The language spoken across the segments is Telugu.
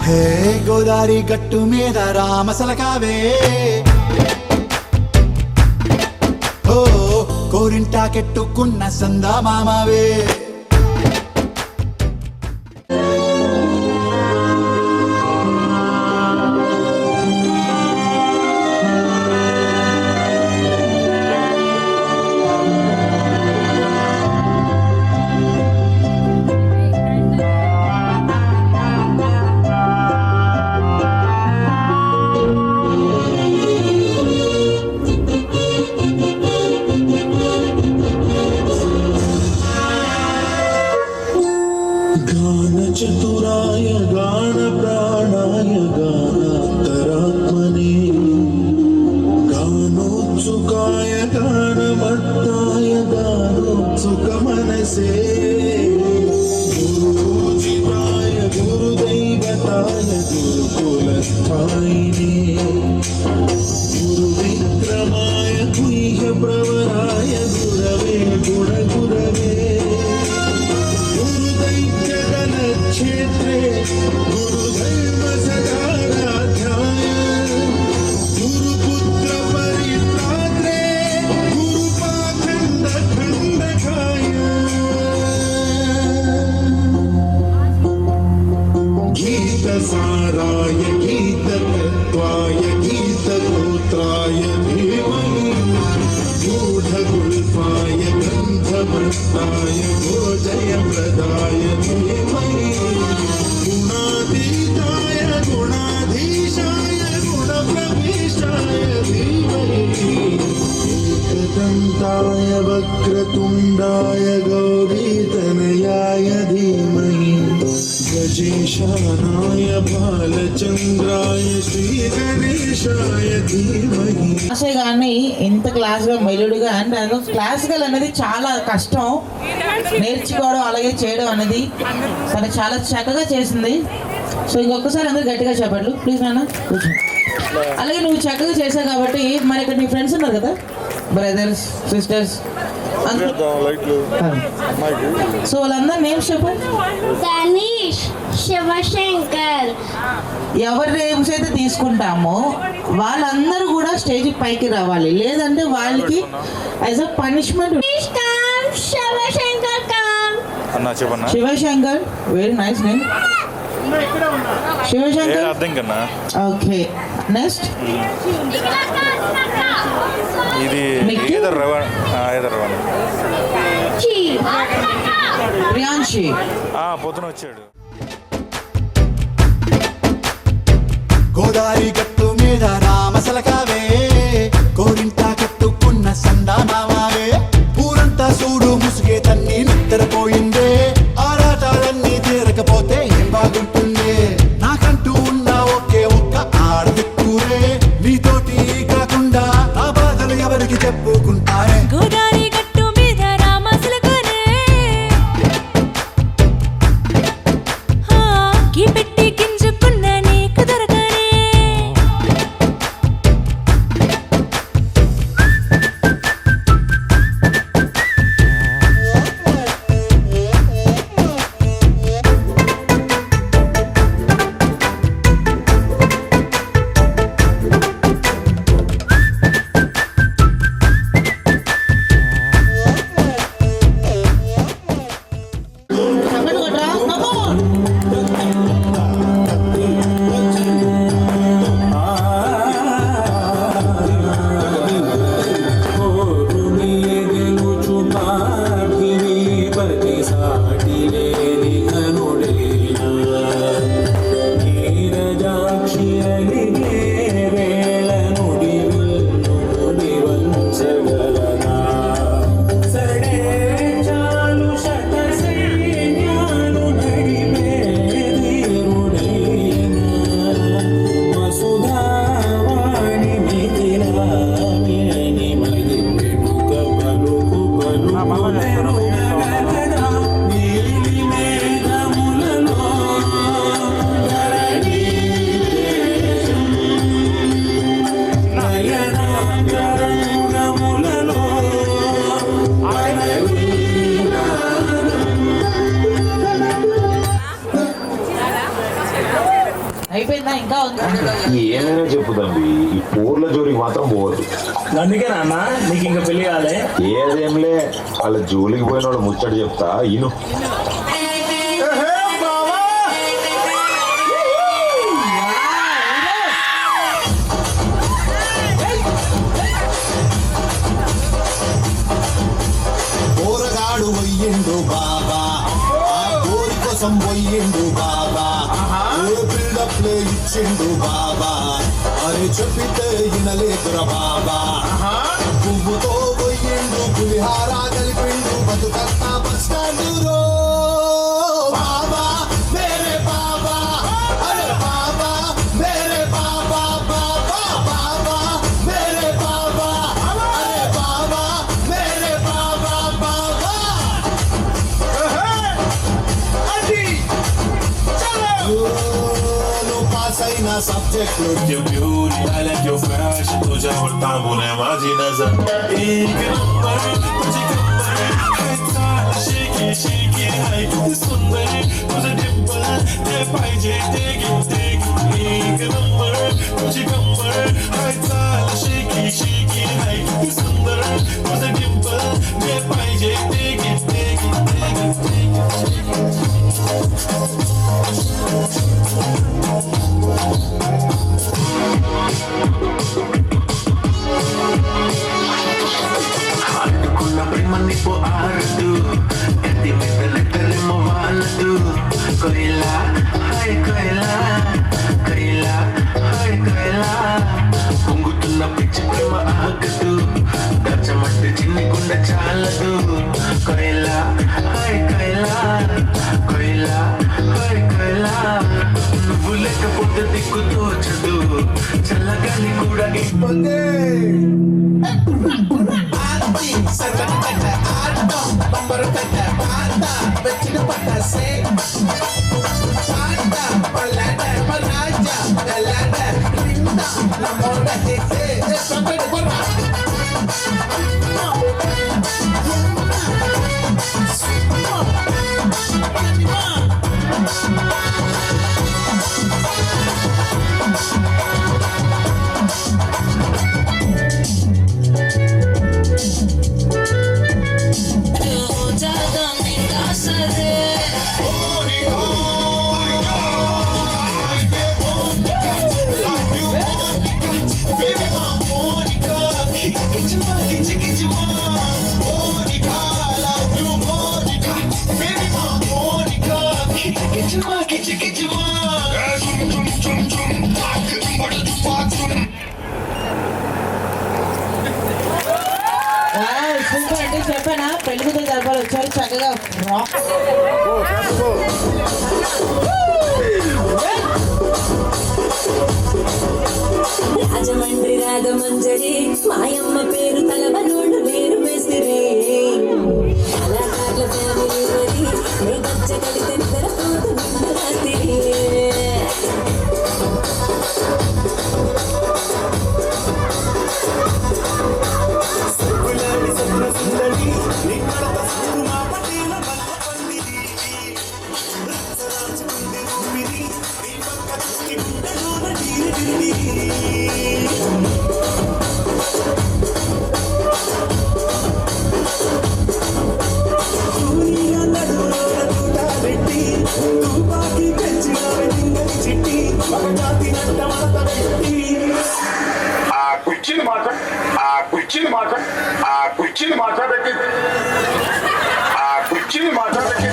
హే గోదారి గట్టు మీద రామసలకావే ఓ కోరింటాకెట్టుకున్న సందా మామావే चतुराय गान प्राणाय गानान्तरात्मने गानोत्सुकाय गानमत्ताय गानोत्सुकमनसे गुरुपूजिताय गुरुदैवताय गुरुकुलस्थायिने गुरुविक्रमाय गुह्यप्रवराय गुरवे गुणगुरवे क्षेत्रे गुरुधर्म सदाराध्याय गुरुपुत्र परित्रात्रे गुरुपाखंड खंडकाय गीत साराय गीततत्त्वाय गीतगोत्राय धीमहि गूढगुल्फाय गन्धमत्ताय भोजयप्रदाय धीमहि गुणातीताय गुणाधीशाय गुणप्रविष्टाय धीमहि एकदन्ताय वक्रतुण्डाय गौरीतनयाय धीमहि गजेशानाय बालचन्द्राय श्रीगणेशाय धीमहि కానీ ఇంత క్లాస్గా మెలుడుగా అంటే క్లాసికల్ అనేది చాలా కష్టం నేర్చుకోవడం అలాగే చేయడం అనేది తను చాలా చక్కగా చేసింది. సో ఇంకొకసారి అందరూ గట్టిగా చెప్పండి ప్లీజ్ నాన్న కూర్చో. అలాగే నువ్వు చక్కగా చేసావు కాబట్టి మరి ఇక్కడ నీ ఫ్రెండ్స్ ఉన్నారు కదా బ్రదర్స్ సిస్టర్స్ సో వాళ్ళందరూ నేమ్స్ చెప్పండి. తనీష్, శివశంకర్. ఎవరి నేమ్స్ అయితే తీసుకుంటామో వాళ్ళందరూ కూడా స్టేజ్ పైకి రావాలి, లేదంటే వాళ్ళకి as a punishment. Shivashankar come. Shivashankar very nice name. Shivashankar okay. Next ఇది ప్రియాంశి పొద్దున వచ్చాడు. గోదారి గట్టు మీద రామసలకావే కోరింటా కట్టుకున్న సందా మామావే ఊరంతా చూడు ముసుగే తన్ని నిద్రపోయిందే ఆరాటాలన్నీ తీరకపోతే ఏం బాగుంటుందే నాకంటూ ఉన్న ఒకే ఒక్క ఆడదిక్కురే నీతోటి కాకుండా నా బాధలు ఎవరికి చెప్పుకుంటారే గోదారి గట్టు మీద రామసలకానే కి పెట్టి గింజుకున్న నీకు దొరకనే ఏమైనా చెప్పు తంబి, ఈ పూర్ల జోలికి మాత్రం పోవద్దు. అందుకే నాన్న నీకు ఇంకా పెళ్లి కాలే. ఏదేంలే, వాళ్ళ జోలికి పోయిన వాడు ముచ్చట చెప్తా ఇను. పోరగాడు పోయిండు బాబా, ఆ కోరి కోసం పోయిండు బాబా, బిల్డప్లే ఇచ్చిండు బాబా, అరే చెప్పితే వినలేదురా బాబా. పువ్వుతో పోయిండు పులిహార కలిపిండు బతుకన్నా బస్ స్టాండ్ బాబా మేరే బాబా, అరే బాబా మేరే బాబా, బాబా బాబా మేరే బాబా, అరే బాబా మేరే బాబా బాబా. నువ్వు పాస్ అయిన సబ్జెక్టులు Your beauty, I like your fashion. तुझ्या तांबूने माझी नजर एक नंबर, तुझी कंबर हाय चाल शेकी शेकी हाय किती सुंदर तुझं डिंपल ते पाहिजे ते एक नंबर, तुझी कंबर हाय चाल शेकी शेकी हाय किती सुंदर तुझं डिंपल ते पाहिजे ते అడ్డుకున్న ప్రేమని ఆరదు, ఎత్తి మీద లెక్కలేమో వాళ్ళదు. కొయిలా హాయ్ కొయిలా, కొయిలా హాయ్ కొయిలా, పొంగుతున్న పిచ్చి ప్రేమ ఆగదు, దచ్చమట్టి చిన్ని గుండె చాలదు. కొయిలా హాయ్ కొయిలా, కొయిలా హాయ్ కొయిలా, నువ్వు లేకపోతే దిక్కు తోచదు, చల్లగాలి కూడా ఇబ్బంది. సూపర్ అంటే చెప్పానా, పెళ్లి కూతురు దర్బారు వచ్చారు చక్కగా రాక్. రాజమండ్రి రాగమంజరి మాయమ్మ పేరు తలవనోడు వేరు వేసిరే కళాకారుల ఫ్యామిలీ వరి నే గచ్చ కలితే నిద్రపోదు నిన్న రాత్రి కుర్చీని మాట్లాడకి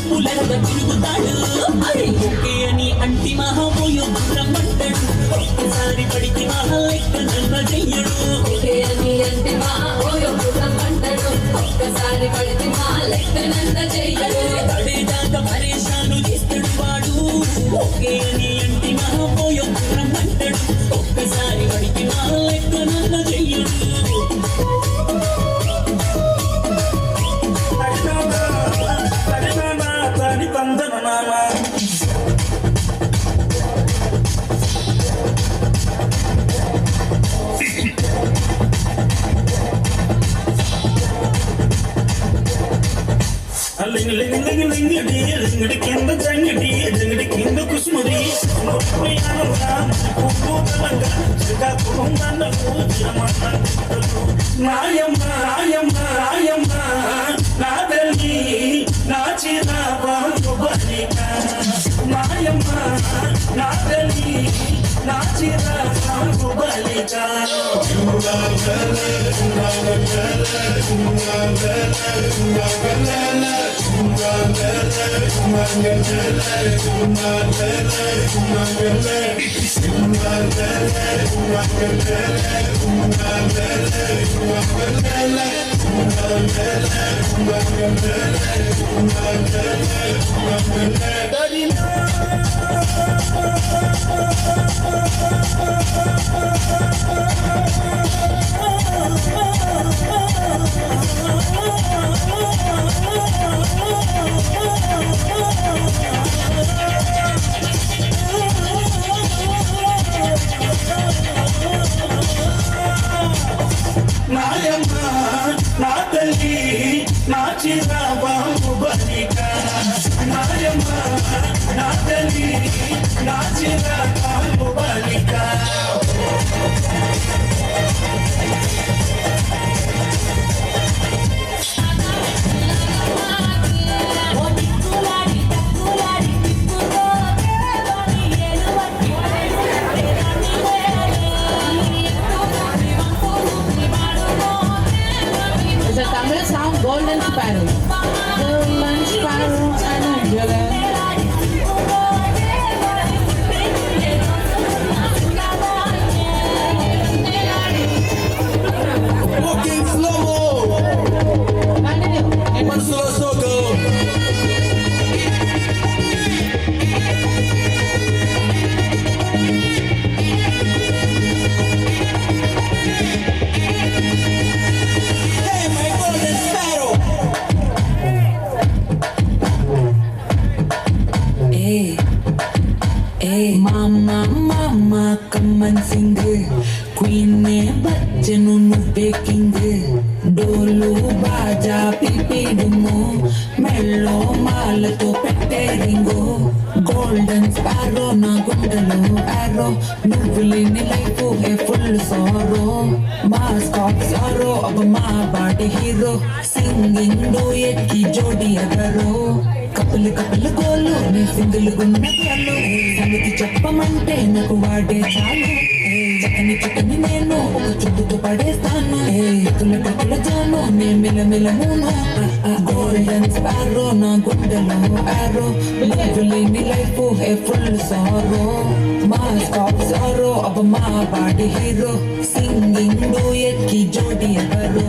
నిప్పులగా తిరుగుతాడు అరే ఓకే అని అంటి మహాపోయో రమ్మంటాడు ఒక్కసారి పడితే మహా లెక్క నన్న చెయ్యడు ఓకే అని అంటి మహాపోయో రమ్మంటాడు ఒక్కసారి పడితే మహా లెక్క నన్న చెయ్యడు పడేదాకా పరేషాను చేస్తాడు వాడు ఓకే అని అంటి మహాపోయో రమ్మంటాడు ఒక్కసారి పడితే మహా లెక్క నన్న చెయ్యడు కింద జంగడి జంగడి కింద కుసుమడి నాయమ్మ నాయమ్మ నాయమ్మ నా తల్లి నా చిన్న బాలిక నాయమ్మ నా తల్లి నా చిన్న బాలిక నాయమ్మ నా తల్లి నా చిన్న బాలిక నాయమ్మ నా తల్లి నా చిన్న బాలిక It's a Tamil song, Golden Sparrow. Golden Sparrow and Angela. Walking slow-mo, Continue. మనసులో సోకం. Hey, my golden sparrow. Mama, mama, come and sing. Queen ne bachanu nu baking. Dolu baja pipidumo. Mello malato petteringo. Golden sparrow na gundalo arrow. Nuvulini life a full sorrow. Mascot sorrow of my body hero. Singing duet ki jodi agaro. కప్పులు కప్పులు గోలు నీ సింగిల్ గున్న కళ్ళు సంగతి చెప్పమంటే నాకు వాడే చాలు చక్కని చక్కని నేను ఒక చుట్టుతో పడేస్తాను కప్పుల జాను నే మిలమిలమును గోల్డెన్ స్పారో నా గుండెలో ఆరో లేని లైఫ్ ఏ ఫుల్ సారో మా స్కాప్ సారో అబ్బ మా బాడీ హీరో సింగింగ్ డూయట్ కి జోడి ఎవరో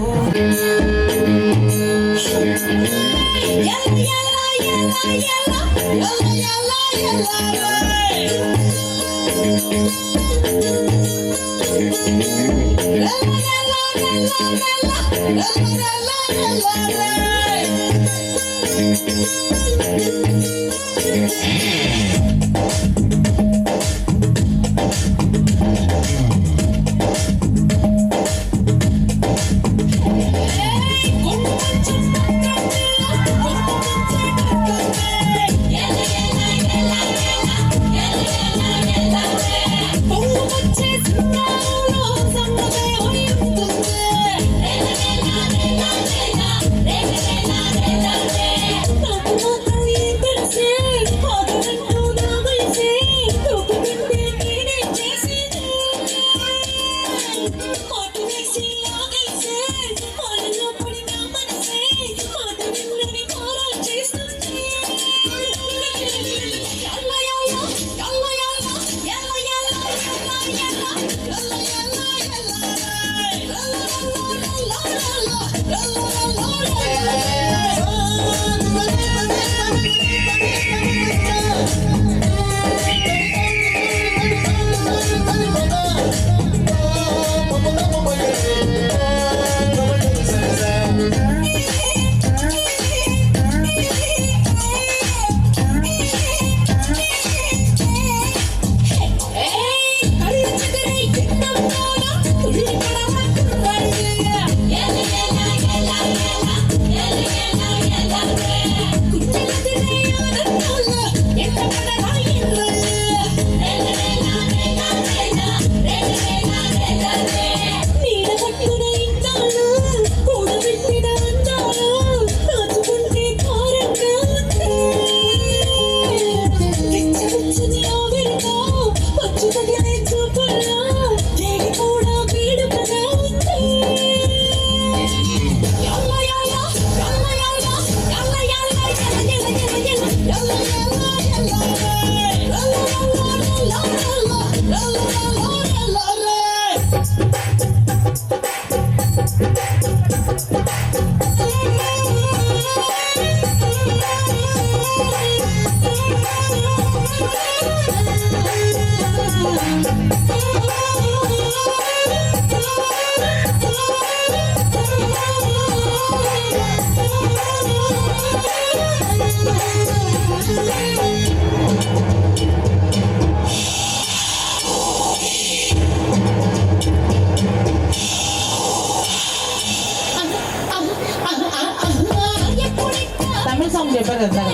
తమిళ సాంగ్ చెప్పారు కదా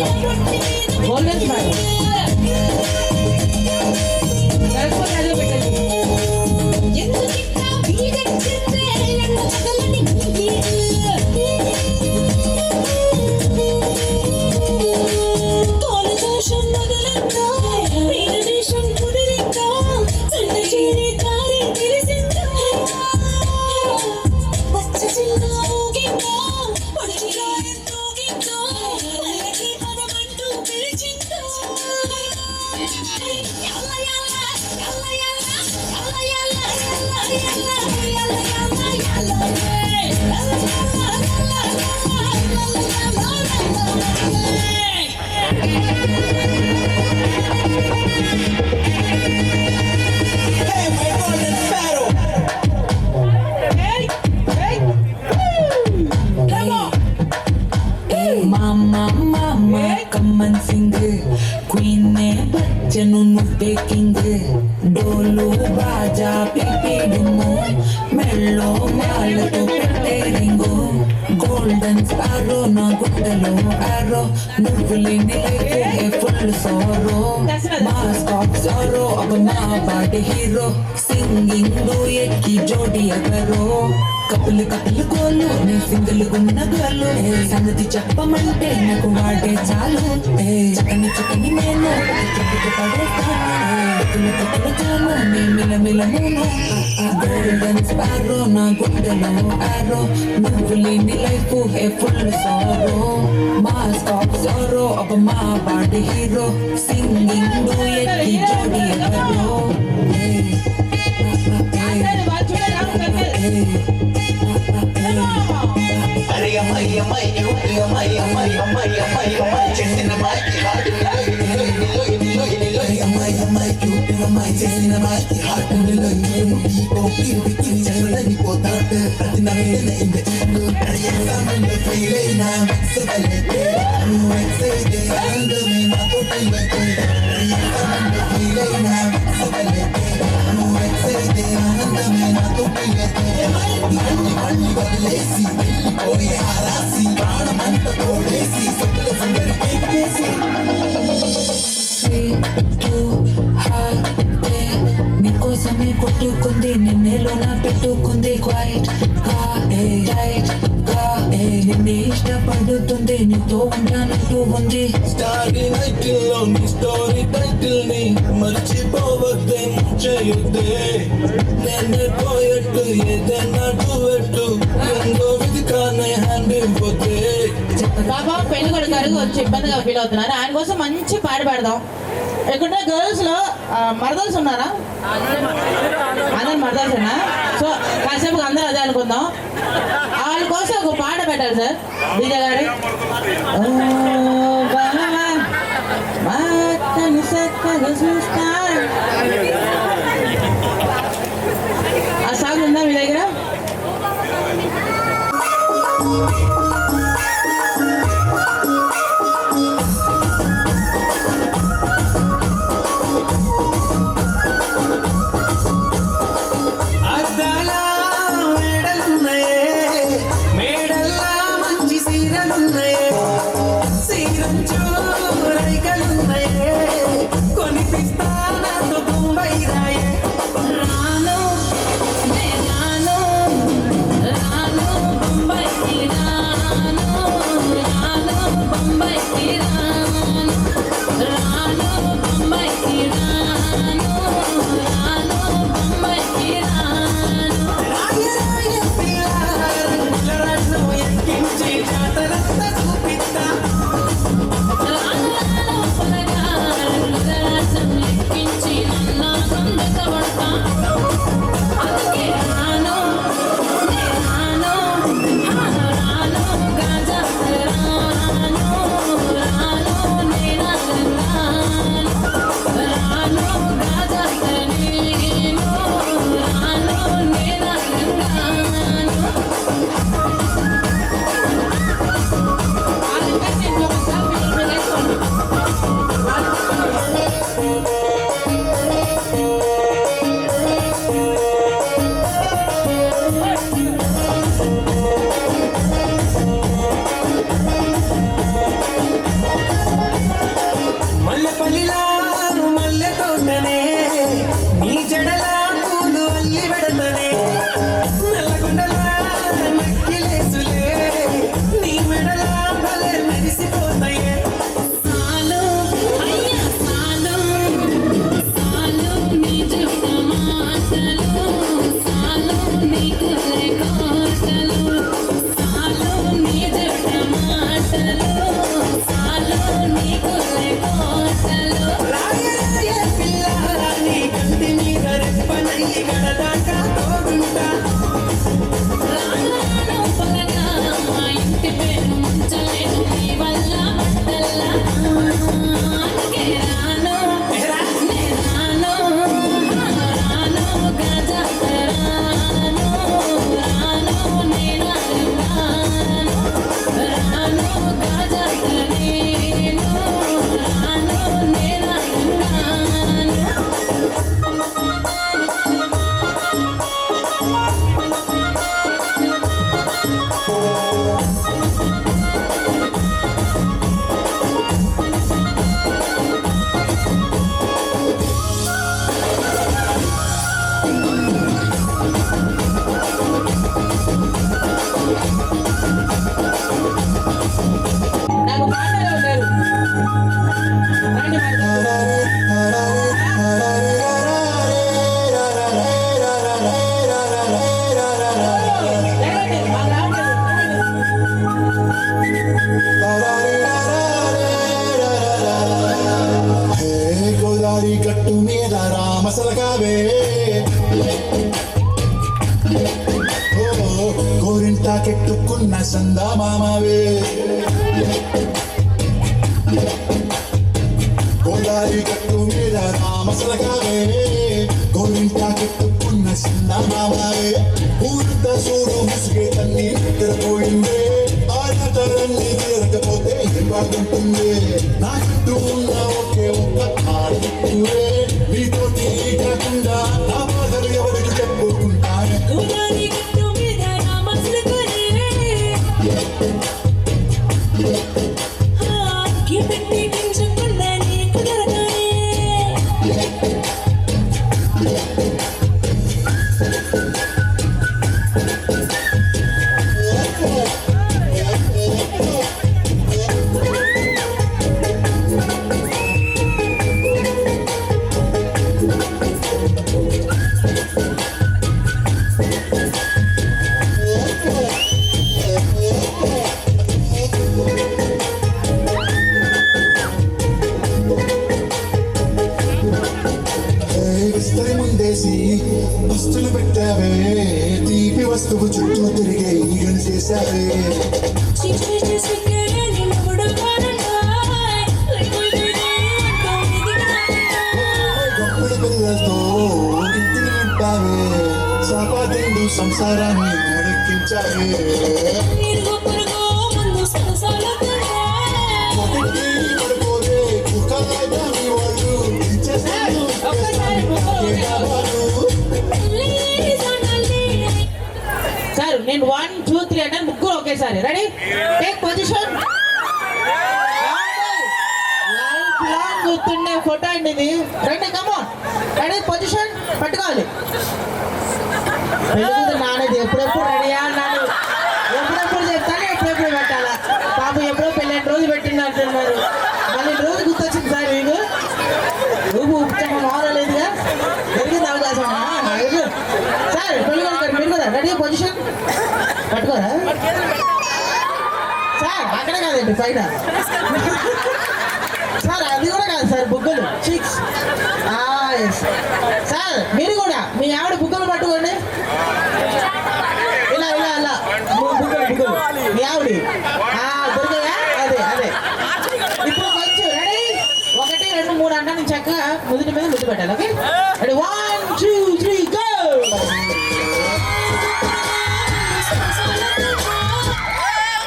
గోల్డెన్ స్పారో అదే పెట్టండి. Hey, my golden sparrow. Mama, mama, come and sing. Queen ne bachanu nuppe king. Dolu baja pipi dumo. Mello malato pette ringo. Golden sparrow na gundalo arrow. Nuvulini life full sorrow. Mask of sorrow of my body hero. Singing duet ki jodi agaro. కపులు కపులు గోలు నే సింగిల్ గున్న గోలు సంగతి చెప్పమంటే నాకు వాడే చాలు చక్కని చక్కని నేను పడేస్తాను కపులు చాలు నే మిలమిలమును గోల్డెన్ స్పారో నా గుండెలో ఆరో నువ్వు లేని life A full sorrow mask of sorrow of my body hero singing duet ki jodi agaro అరే అమ్మాయి అమ్మాయి అమ్మాయి అమ్మాయి అమ్మాయి అమ్మాయి అమ్మాయి చేసిన మాకి హార్ట్ అమ్మాయి అమ్మాయి క్యూట్ అమ్మాయి చేసిన మాకి హార్ట్ చల్లని పోతాడు ప్రతి నవ్వున ఇంద అడిగే ఫీల్ అయినా అందమే నాకు ఫీల్ అయినా ఆనందమే నాకు మళ్ళీ వదిలేసి వెళ్ళిపోయి ఆరాసి ప్రాణమంతా తోడేసి సుఖల సుందరి ఎక్కేసి నీకోసమే కొట్టుకుంది నిన్నేలోన పెట్టుకుంది క్వైట్ నిన్నే ఇష్టపడుతుంది నీతో ఉంటానంటూ ఉంది స్టారీ నైటిల్లో నీ స్టోరీ టైటిల్ ని మర్చిపోవద్దే చేయొద్దే నేనే పోయట్టు ఏదైనా డువెట్టు ఎందో విధి కానే హ్యాండ్ ఇవ్వద్దే బాబా పెళ్లి కొడుకారు వచ్చి ఇబ్బందిగా ఫీల్ అవుతున్నారు. ఆయన కోసం మంచి పాట పాడదాం. ఇక్కడ గర్ల్స్ లో మరదల్స్ ఉన్నారా? అందరు మరదల్స్ ఉన్నా. సో కాసేపు అందరూ అదే అనుకుందాం. వాళ్ళ కోసం ఒక పాట పెట్టాలి సార్ విజయ్ గారు. ఆ సాంగ్ ఉందా మీ దగ్గర? రాను నాకు పాటలు ఉంటారు రండి గోదావరి గట్టు మీద రామసలకావే గోరింట కెట్టుకున్న సందా మామవే గోదావరి గట్టు మీద రామసలకావే గోరింట కెట్టుకున్న సందా మామవే ఊరంతా చూడు ముసిగే తన్ని నిద్రపోయిందే ఆడతలన్నీ తీరకపోతే ఏం బాగుంటుంది నా చుట్టూ ఉన్న ఒకే ఒక్క ఆడుతుందే నీతోటి కాకుండా నా బాధలు ఎవరికి చెప్పుకుంటానే విస్తరి ముందేసి వస్తువులు పెట్టావే తీపి వస్తువు చుట్టూ తిరిగే ఈగను చేశావే గొప్పడి పిల్లలతో ఇంటిని నింపావే సంపాదిండు సంసారాన్ని నడిపించావే పడిపోదే కుక్కలాగా నీ వాళ్ళు ఇచ్చేసారు సార్ నేను 1 2 3 అంటే ముగ్గురు ఒకేసారి ready take position life long గుర్తుండే ఫోటో అండి ఇది రండి కమాన్ రెడీ పొజిషన్ పట్టుకోవాలి పెళ్ళికూతురు నానేది ఎప్పుడెప్పుడు రెడీయా అన్నాను ఎప్పుడెప్పుడు చెప్తాను ఎప్పుడెప్పుడు పెట్టాలా పాపం ఎప్పుడో పెళ్ళైన రోజు పెట్టింది అంటున్నారు మళ్ళీ రోజు గుర్తొచ్చింది సార్ మీకు నువ్వు ఉప్పు మారలేదుగా జరిగింది అవకాశం సార్ పెళ్ళికొడుకు మీరు కదా రెడీ పొజిషన్ పట్టుకోరా సార్ అక్కడ కాదండి పైన సార్ అది కూడా కాదు సార్ బుగ్గలు చిక్స్ సార్ మీరు కూడా మీ ఆవిడ బుగ్గలు పట్టుకోండి ఇలా ఇలా ఇలా బుగ్గలు బుగ్గలు మీ ఆవిడ దొరికాయా అదే అదే ఇప్పుడు కొంచెం రెడీ 1 2 3 అంటే నేను చక్కగా ముదుటి మీద ముద్దు పెట్టాలి ఓకే రెడీ 1 2 3 గో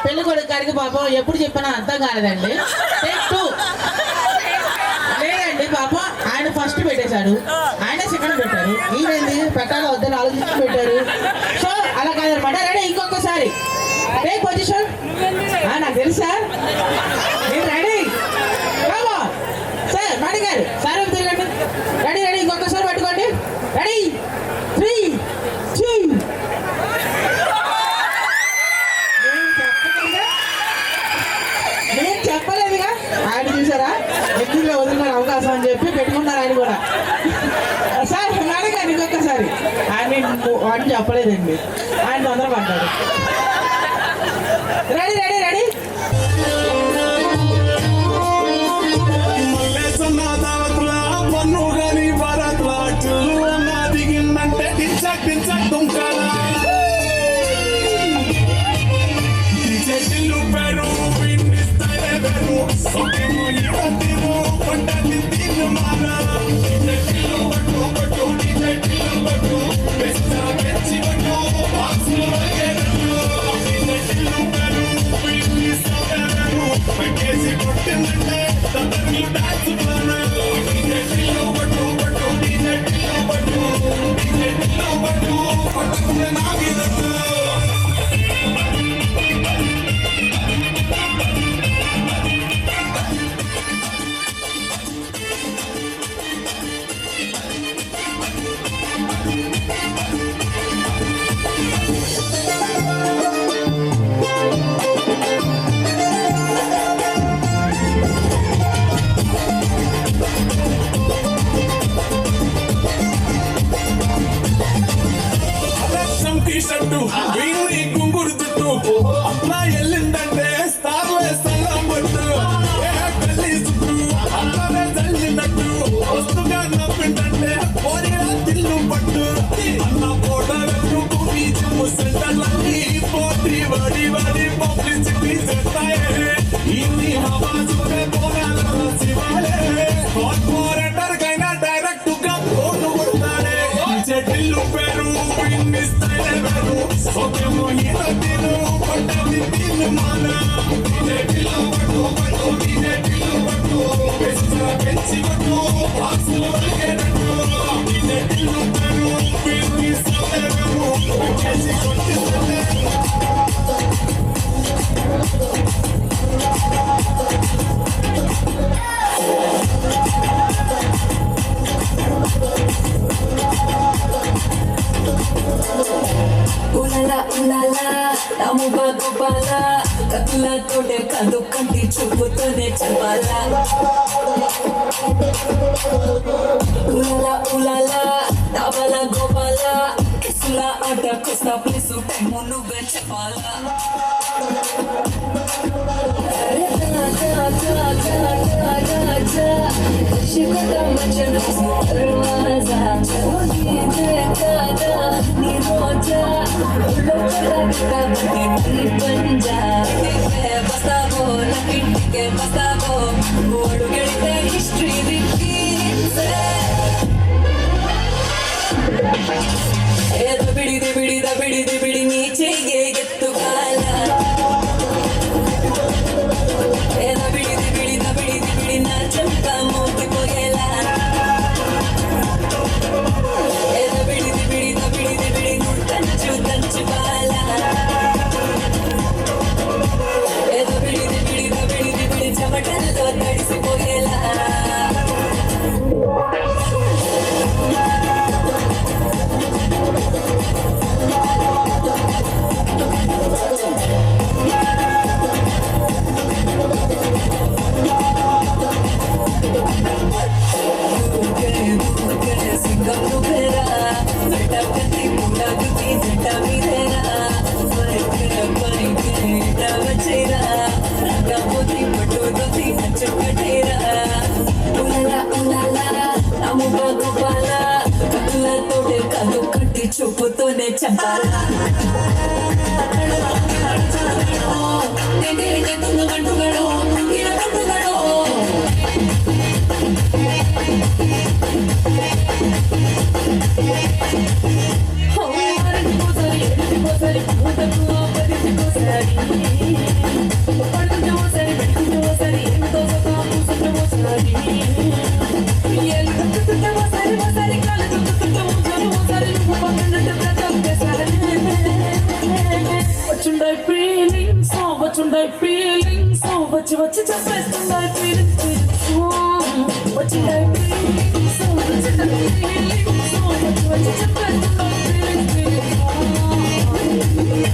పెళ్లి కొడుకు గారికి పాపం ఎప్పుడు చెప్పినా అర్థం కాలేదండి టేక్ 2 లేదండి పాపం ఆయన ఫస్ట్ పెట్టేశాడు ఆయన సెకండ్ పెట్టారు ఈయనండి పెట్టాలో వద్దని ఆలోచించి పెట్టారు సో అలా కాదనమాట రెడీ ఇంకొకసారి టేక్ పొజిషన్ నాకు తెలుసు సార్ నేను రెడీ సార్ మణి గారు సార్ తిరగండి రెడీ రెడీ ఇంకొకసారి పట్టుకోండి రెడీ 3 2 నేను చెప్పలేదుగా ఆయన చూసారా ఎందులో వదిలిన అవకాశం అని చెప్పి పెట్టుకున్నారు ఆయన కూడా సార్ మణి గారు ఇంకొకసారి ఆయన అని చెప్పలేదండి ఆయన తొందర పడ్డాడు రెడీ రెడీ రెడీ Pero, పడ్డది దీన్ని మానా టిల్లు పట్టు పట్టు టిల్లు పట్టు పెంచా పెంచి పట్టు బాక్సులు వరిగేటట్టు టిల్లు పేరు పిల్లి సోదరు పెట్టేసి కొట్టిందంటే తతర్లు డాన్స్ ప్లాన్ టిల్లు పట్టు పట్టు టిల్లు పట్టు పట్టుకునే నాగినట్టు టీషర్టు వీళ్ళని కుంగుడు చుట్టూ అట్లా వెళ్ళిందంటే స్టార్లే సల్లం పట్టు కళ్ళి చుట్టూ అట్లానే చల్లినట్టు వస్తుగా నవ్విందంటే పోరిగా తిల్లు పట్టు అన్న ఫోటోలకు బీచ్ సెంటర్లన్నీ పోటీ వాడి వాడి పబ్లిసిటీ చేస్తాయే ఇన్ని హవా చూడే పోరాల శివాలే కార్పొరేటర్ కైనా డైరెక్ట్ గా ఫోన్ కొడతాడే చెట్టిల్లు పేరు సోకేమో ఈత తిను పడ్డది తిన్ను మానా టిల్లు పట్టు పట్టు టిల్లు పట్టు పెంచి పట్టు బాక్సులు వరిగేటట్టు టిల్లు పేరు పిల్లి సోదరు పెట్టేసి కొట్టిందంటే నాము బాగుపాలా కత్తులతోటే కాదు కంటి చూపుతోనే చెప్పాలా ఉలాలా ఉలాలా నావల గోపాల కిసుల ఆట కొస్తా ప్లీసు టైము నువ్వే చెప్పాలా Shikota machana darwaza chodi dekada ni roja lokada kabte ni panja ke basabo lakiti ke basabo odu gedte history repeats e da bidi niche ge gettu kala e da bidi na chamka moti pogela e da bidi tanchu bala e da bidi chamatallo tadisi pogela చూపుతోనే చెప్పాలా What's feeling so what you just best my feeling what you like feeling so what you feeling so what you just best my feeling you know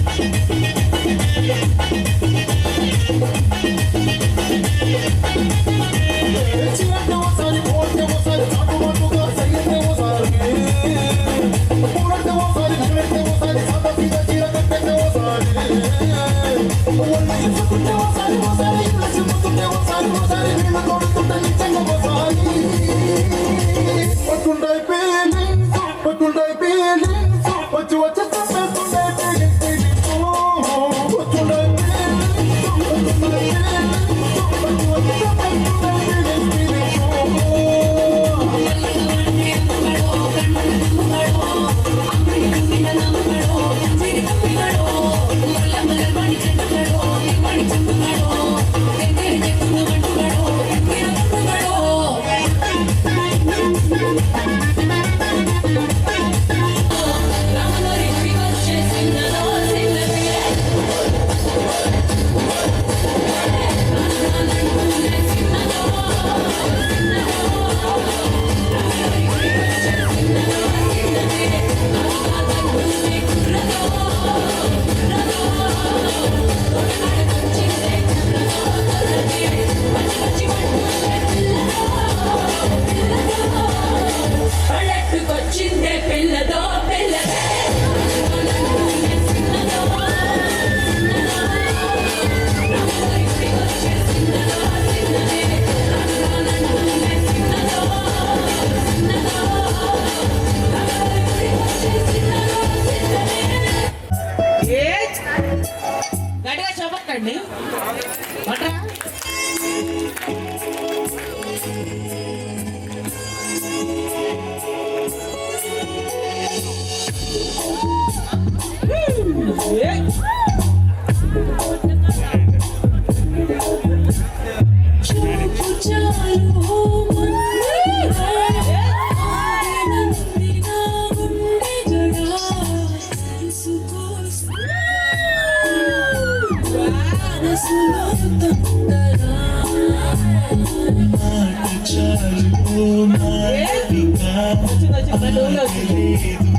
వచ్చింది వచ్చింది డోలు వచ్చింది.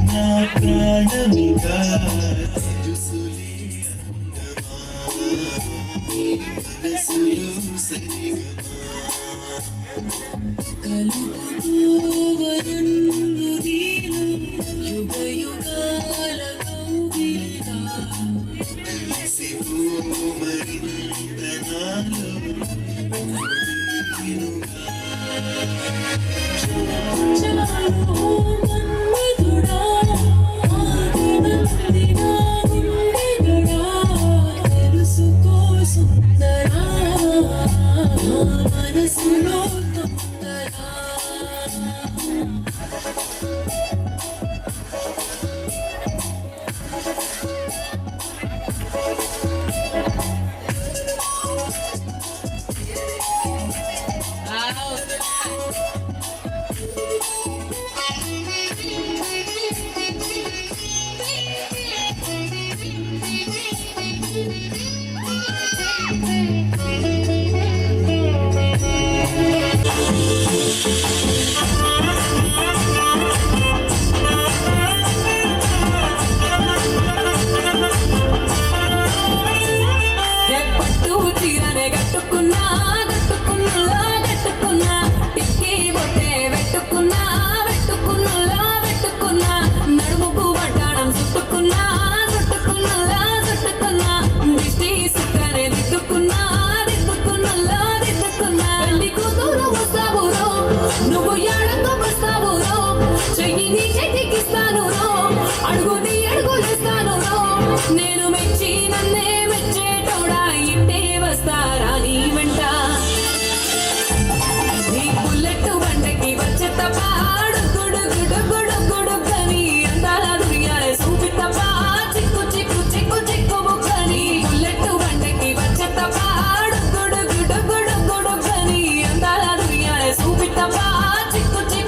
నా ప్రాణమిగా తెలుసులే మనసులో సరిగా పట్టు చీరనే కట్టుకున్నా కట్టుకున్నలా కట్టుకున్నా పిక్కి బొట్టే పెట్టుకున్నా పెట్టుకున్నలా పెట్టుకున్నా నడుముకు వడ్డాణం చుట్టుకున్నా చుట్టుకున్నలా చుట్టుకున్నా దిష్టి సుక్కనే దిద్దుకున్నా దిద్దుకున్నలా దిద్దుకున్నా పెళ్లి కూతురు వస్తావురో నువ్వు ఎడంగా వస్తావురో చెయ్యి నీ చేతికిస్తాను రో అడుగు నీ అడుగులేస్తాను రో నేను మెచ్చి నన్నే మెచ్చేటోడా ఇంటే వస్తారా నీ వెంట నీ బుల్లెట్ బండకి వచ్చే తపాడు గుడు గుడు గుడుగని అందాల దుర్యాల చూపి తపా చిక్కు చిక్కు చిక్కు చిక్కు బుక్కని బుల్లెట్ బండకి వచ్చే తపాడు గుడు గుడు గుడుగని అందాల దుర్యాల చూపి తపా చిక్కు చిక్కు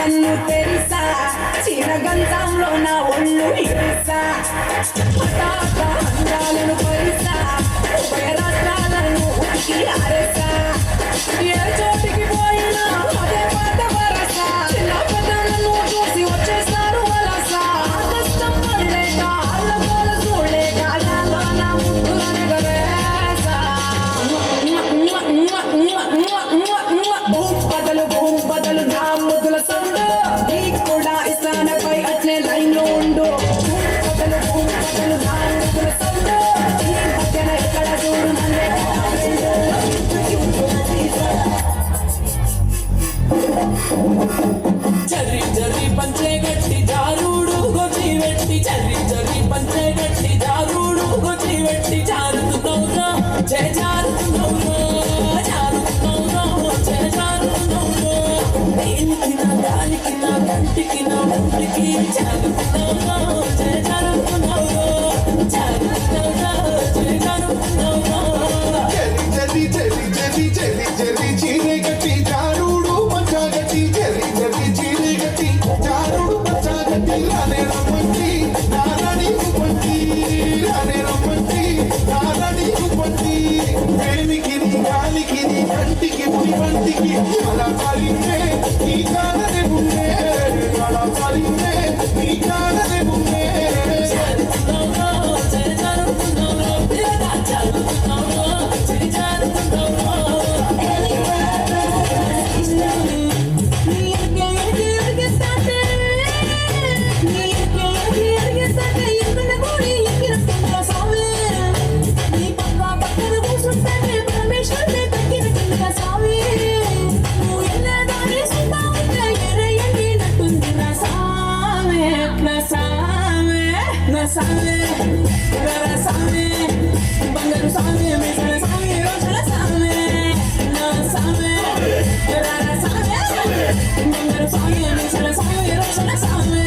కన్ను తెరిసా చీరగంధంలో నా ఒళ్ళు ఇరిసా పటాక అందాలను పరిసా ఉభయ రాష్ట్రాలను ఉతికి ఆరేసా ఏ చోటికి పోయినా అదే పాట వరస చిన్న పెద్దలను చూసి వచ్చేస్తారు వలస కష్టం పడలేక అల్లగోల చూడలేక అలా నా ముద్దులను గవేసా భూం బదలు నా ముద్దుల సౌండ్ నీకు కూడా ఇస్తానపై అట్లే లైన్ లో ఉండు భూం బదలు నా ముద్దుల సౌండ్ ఈ మధ్యన ఎక్కడ చూడు నన్నే చర్రి చర్రి పంచే గట్టి జారుడు గొచ్చి వెట్టి చర్రి చర్రి పంచే గట్టి జారుడు గొచ్చి వెట్టి జారుతున్నావురా జారుతున్నావురా జారుతున్నావురా జారుతున్నావురా దేనికి నా దానికి నా కంటికి నా ఒంటికి జారుతున్నావురా జారుతున్నావురా జారుతున్నావురా జారుతున్నావురా చెరి చెరి చెరి చెరి చెరి చీరే గట్టి జారుడు పంచా గట్టి చెరి చెరి చీరే గట్టి జారుడు పంచా గట్టి రానే రమ్మంటి నారాణి పంటి రానే రమ్మంటి నారాణి పంటి వేలికి నీ గాలికి నీ కంటికి నీ వంటికి అలా పాలిందే నీ కాలనే ఉండే అలా పాలిందే నీ కాలనే ఉండే బంగారు సామి మిసల సామి రోజుల సామి నా సామి సామి బంగారు సామి మిసల సామి రోజుల సామి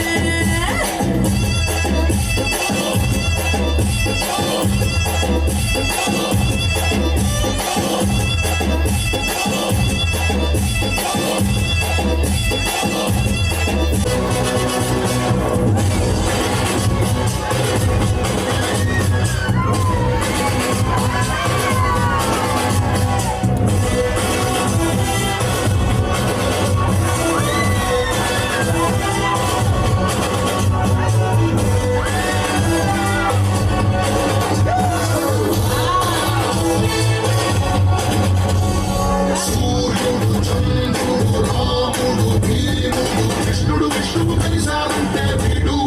కృష్ణుడు విష్ణువు కలిసారంటే వీడు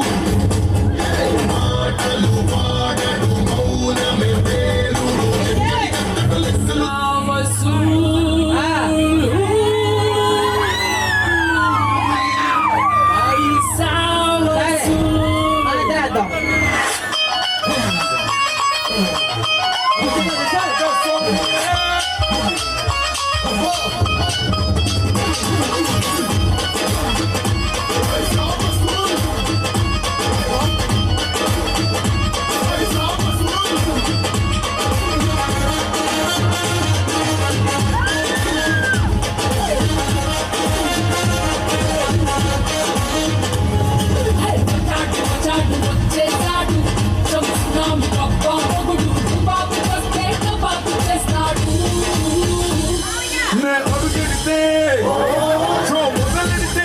మాటలు పాడడు మౌనమే వేలుడు లెక్కలు నే అడుగెడితే మొదలెడితే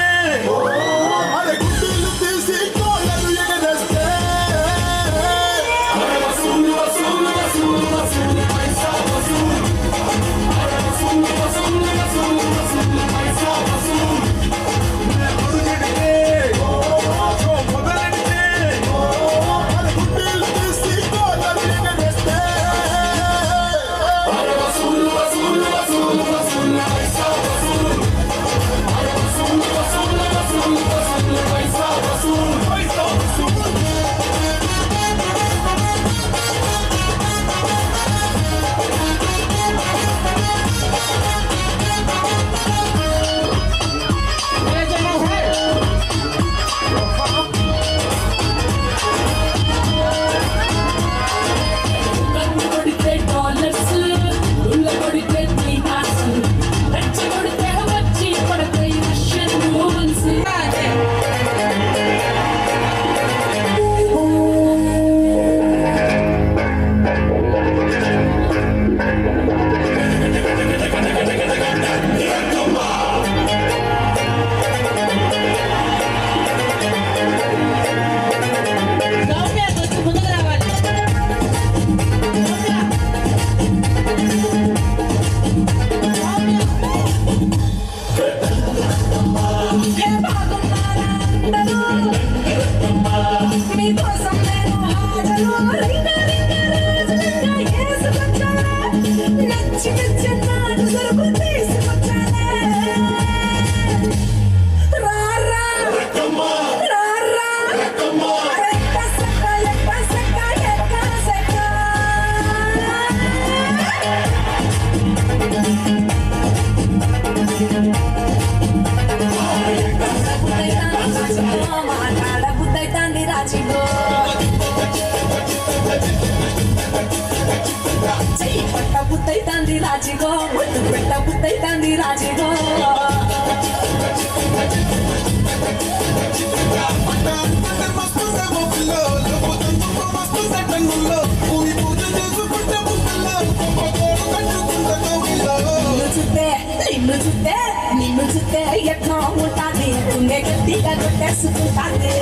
నచ్చి నచ్చన్నాడు దొరుకు తీసుకొచ్చానే రారా రారా ఎక్క సక్క ఎక్క సక్క ఎక్క సక్క మాట్లాడ బుద్ధైతాంది రాజిగో చెయ్యి పట్ట బుద్ధైతాంది రాజిగో ఒట్టు పెట్ట బుద్ధైతాంది రాజిగో నిన్ను చూస్తే ఎట్లా ఉంటాది గుండె గట్టిగా కొట్టేసుకుంటాది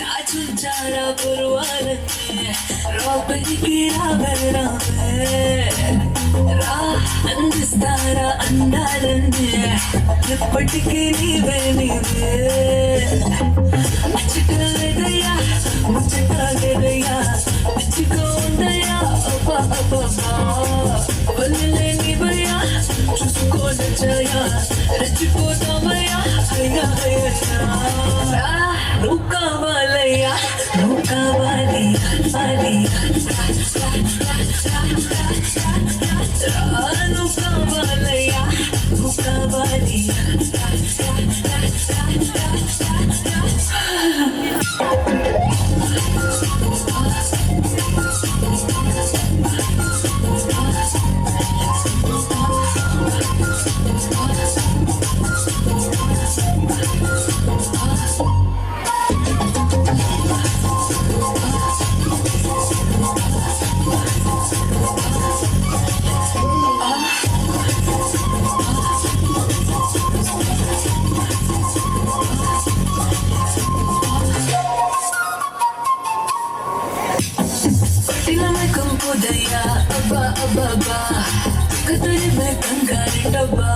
రాజుంచారా గురువాలకి రాబడికి రాబెరామే రా అందిస్తారా అందాలన్నీ ఎప్పటికీ నీవే నీవే అచ్చటలేదయ్యా ముచ్చటలేదయ్యా పిచ్చిగా ఉందయ్యా అబ్బా అబ్బా వల్లలే నీవయ్యా చూసుకోనచ్చయ్యా రెచ్చిపోతామయ్యా అయ్యా అయ్యా నువ్వు కావాలయ్యా నువ్వు కావాలి కావాలి నువ్వు కావాలయ్యా నువ్వు కావాలి Udaya, abba, abba, abba. Katari me kangari dabba.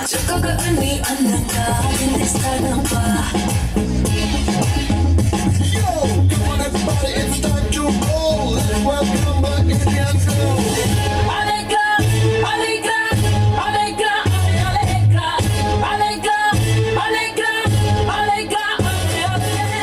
Chakaga ani andanga, hindustana Yo, come on everybody, it's time to roll. Welcome back Indian Soul. Alega, alega, alega, alega, alega, alega, alega, alega, alega, alega.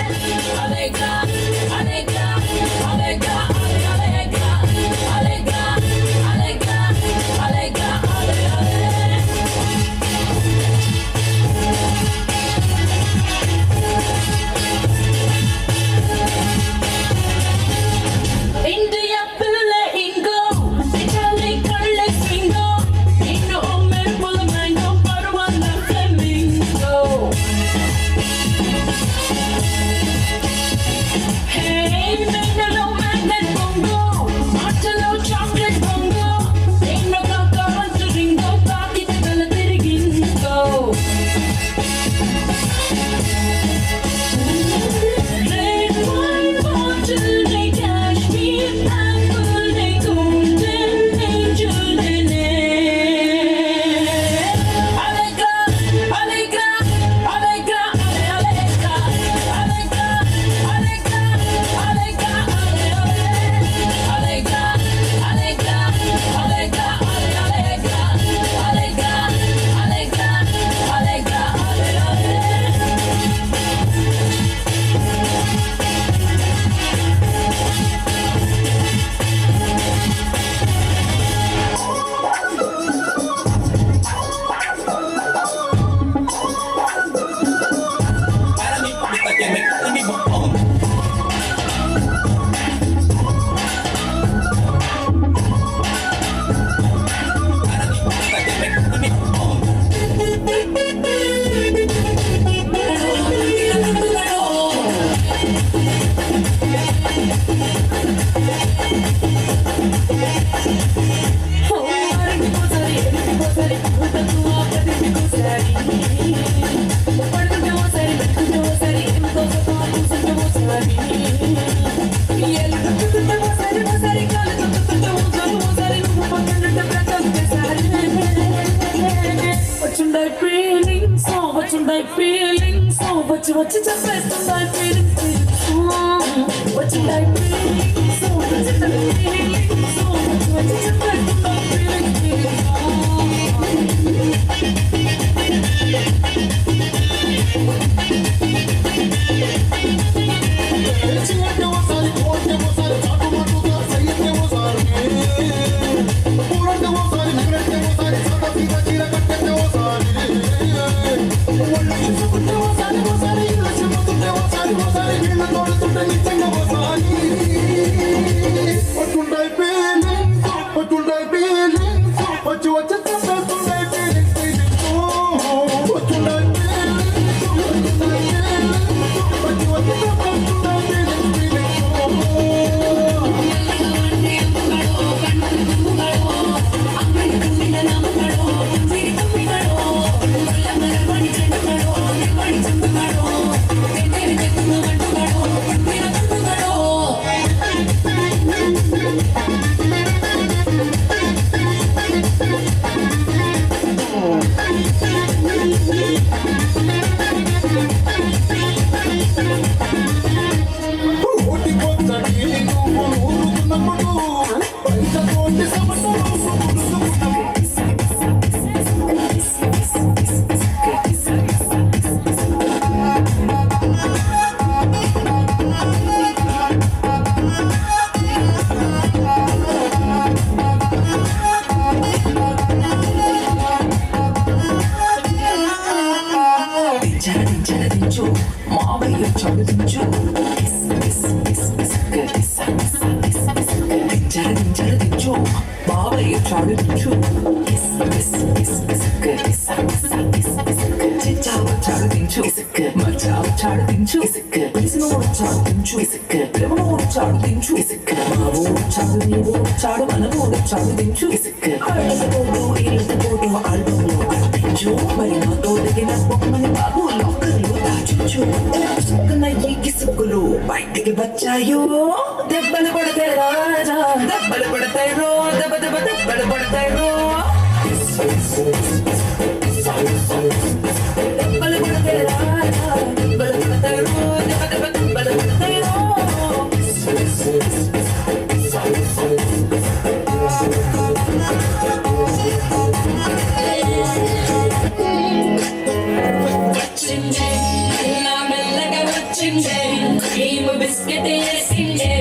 Feelings వచ్చి వచ్చి చెప్పేస్తున్నాయి ఫీలింగ్స్ వచ్చిందాయి ఫీలింగ్స్ వచ్చిందాయి ఫీలింగ్స్ వచ్చి వచ్చి చెప్పేస్తున్నాయి ఫీలింగ్స్ దించు మావయ్య చదువుదించు దించు మావయ్య చదువుదించు చాడుదించు మచావు చాడుదించు పిలిసినోడు చాడుదించు ప్రేమనోడు చాడుదించు మా ఊరు చాడు నీ ఊరు చాడు మన ఊరు చాడుదించు అడగబోడు ఇళ్ళతోడు ఆల్బంలో అర్పించు మరి నాతో దిగిన బొమ్మని బాబు లోకర్లో దాచుచు ఈ కిసుకులు బయటికి వచ్చాయో దెబ్బలు పడతాయి రాజా దెబ్బలు పడతాయి రో దెబ్బ దెబ్బ దెబ్బలు పడతాయి రో దెబ్బలు పడతాయి రాజా దెబ్బలు పడతాయి రో దెబ్బ దెబ్బ దెబ్బలు పడతాయి రో వచ్చిందే నా మెల్లగా వచ్చిందే క్రీమ్ బిస్కెట్ వేసిందే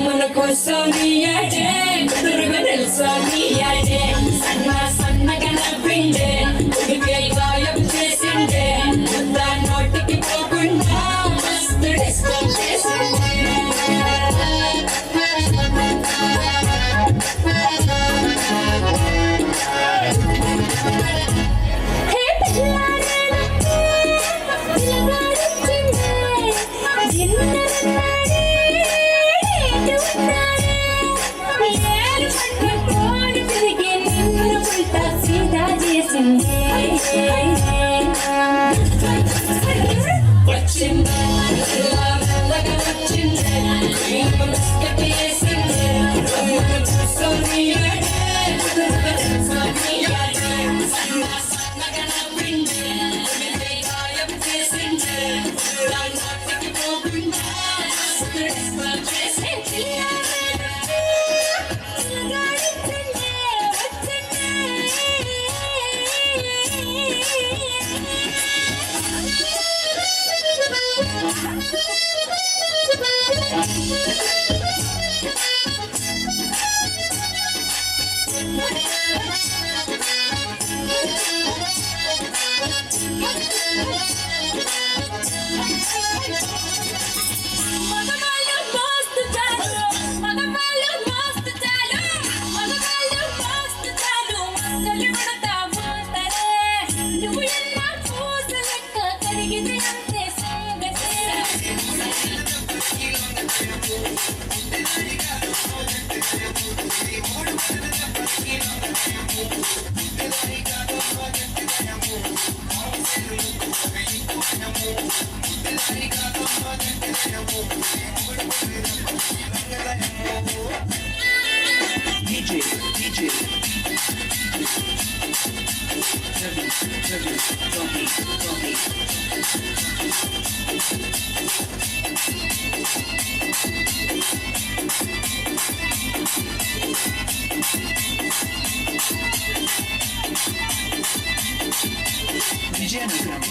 మన కోసం నీయాడే కుదురుగా తెలుసా నీయాడే సన్నగా నవ్విందే ఉడిపై గాయం చేసిందే ముద్దా నోటికి పోకుండా మస్తు డిస్కో చేసిందే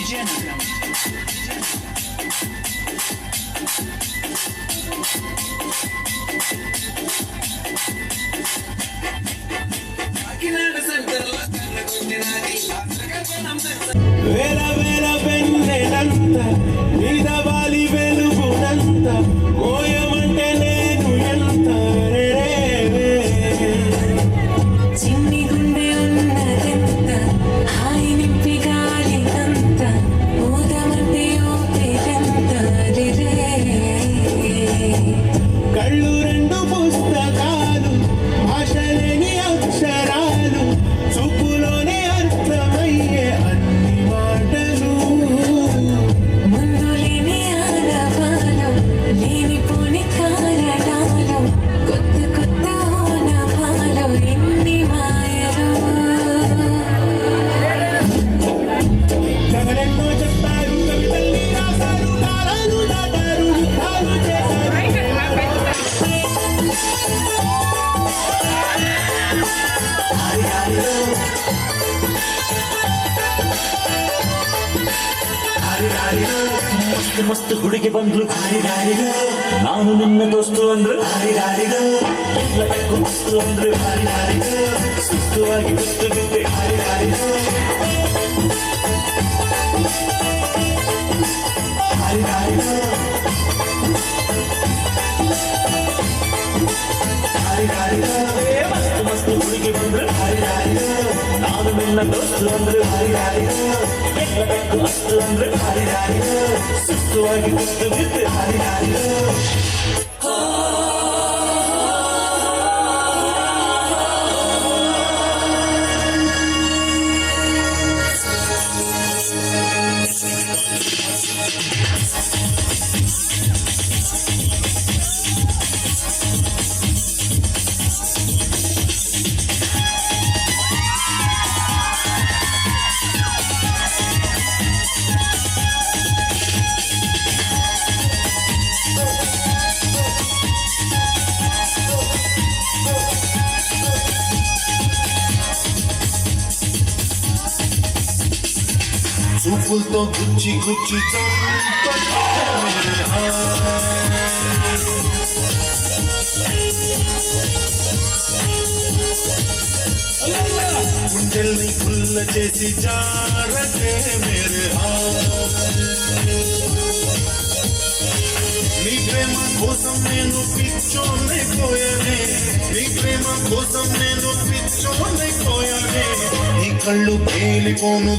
విజయనగరం వేల వేల వెన్నెలంత మీద వాలి వెలుగునంత కోయమంటే నేను ఎంత చిన్ని గుండె ఉన్నదెంత హాయి నింపి గాలి అంత ఊదమంటే ఊపిరంత కళ్ళు రెండు పుస్తకాలు భాషలేని అక్షరాలు చూపులోనే అర్థమయ్యే అన్ని మాటలు ముందు లేని ఆడవాలు లేనిపోని కారణాలు కొత్త కొత్త ఓనమాలు ఎన్ని మాయలు జగనెన్నో చెప్పారు కవితల్ని రాశారు కాలాలు దాటారు యుద్ధాలు చేశారు ಮಸ್ತ್ ಮಸ್ತ್ ಹುಡುಗಿ ಬಂದ್ರು ನಾನು ನಿನ್ನ ದೋಸ್ತು ಅಂದ್ರು ಎಲ್ಲಕ್ಕೂ ಮಸ್ತು ಅಂದ್ರು ಸುಸ್ತುವಾಗಿ ಗೊತ್ತು ಬಿದ್ದೆ ಮಸ್ತ್ ಮಸ್ತ್ ಹುಡುಗಿ ಬಂದ್ರು ನಾನು ನಿನ್ನ ದೋಸ್ತು ಅಂದ್ರು ಎಲ್ಲಕ್ಕೂ ಮಸ್ತು ಅಂದ್ರು ಸುಸ್ತುವಾಗಿ ಗೊತ್ತು ಬಿದ್ದೆ చూపులతో గుచ్చి గుచ్చి గుండెల్ని గుల్ల చేసి జారతే మేరే నీ ప్రేమ కోసం నేను పిచ్చోనైపోయానే నీ ప్రేమ కోసం నేను పిచ్చోనైపోయానే నీ కళ్ళు పేలిపోను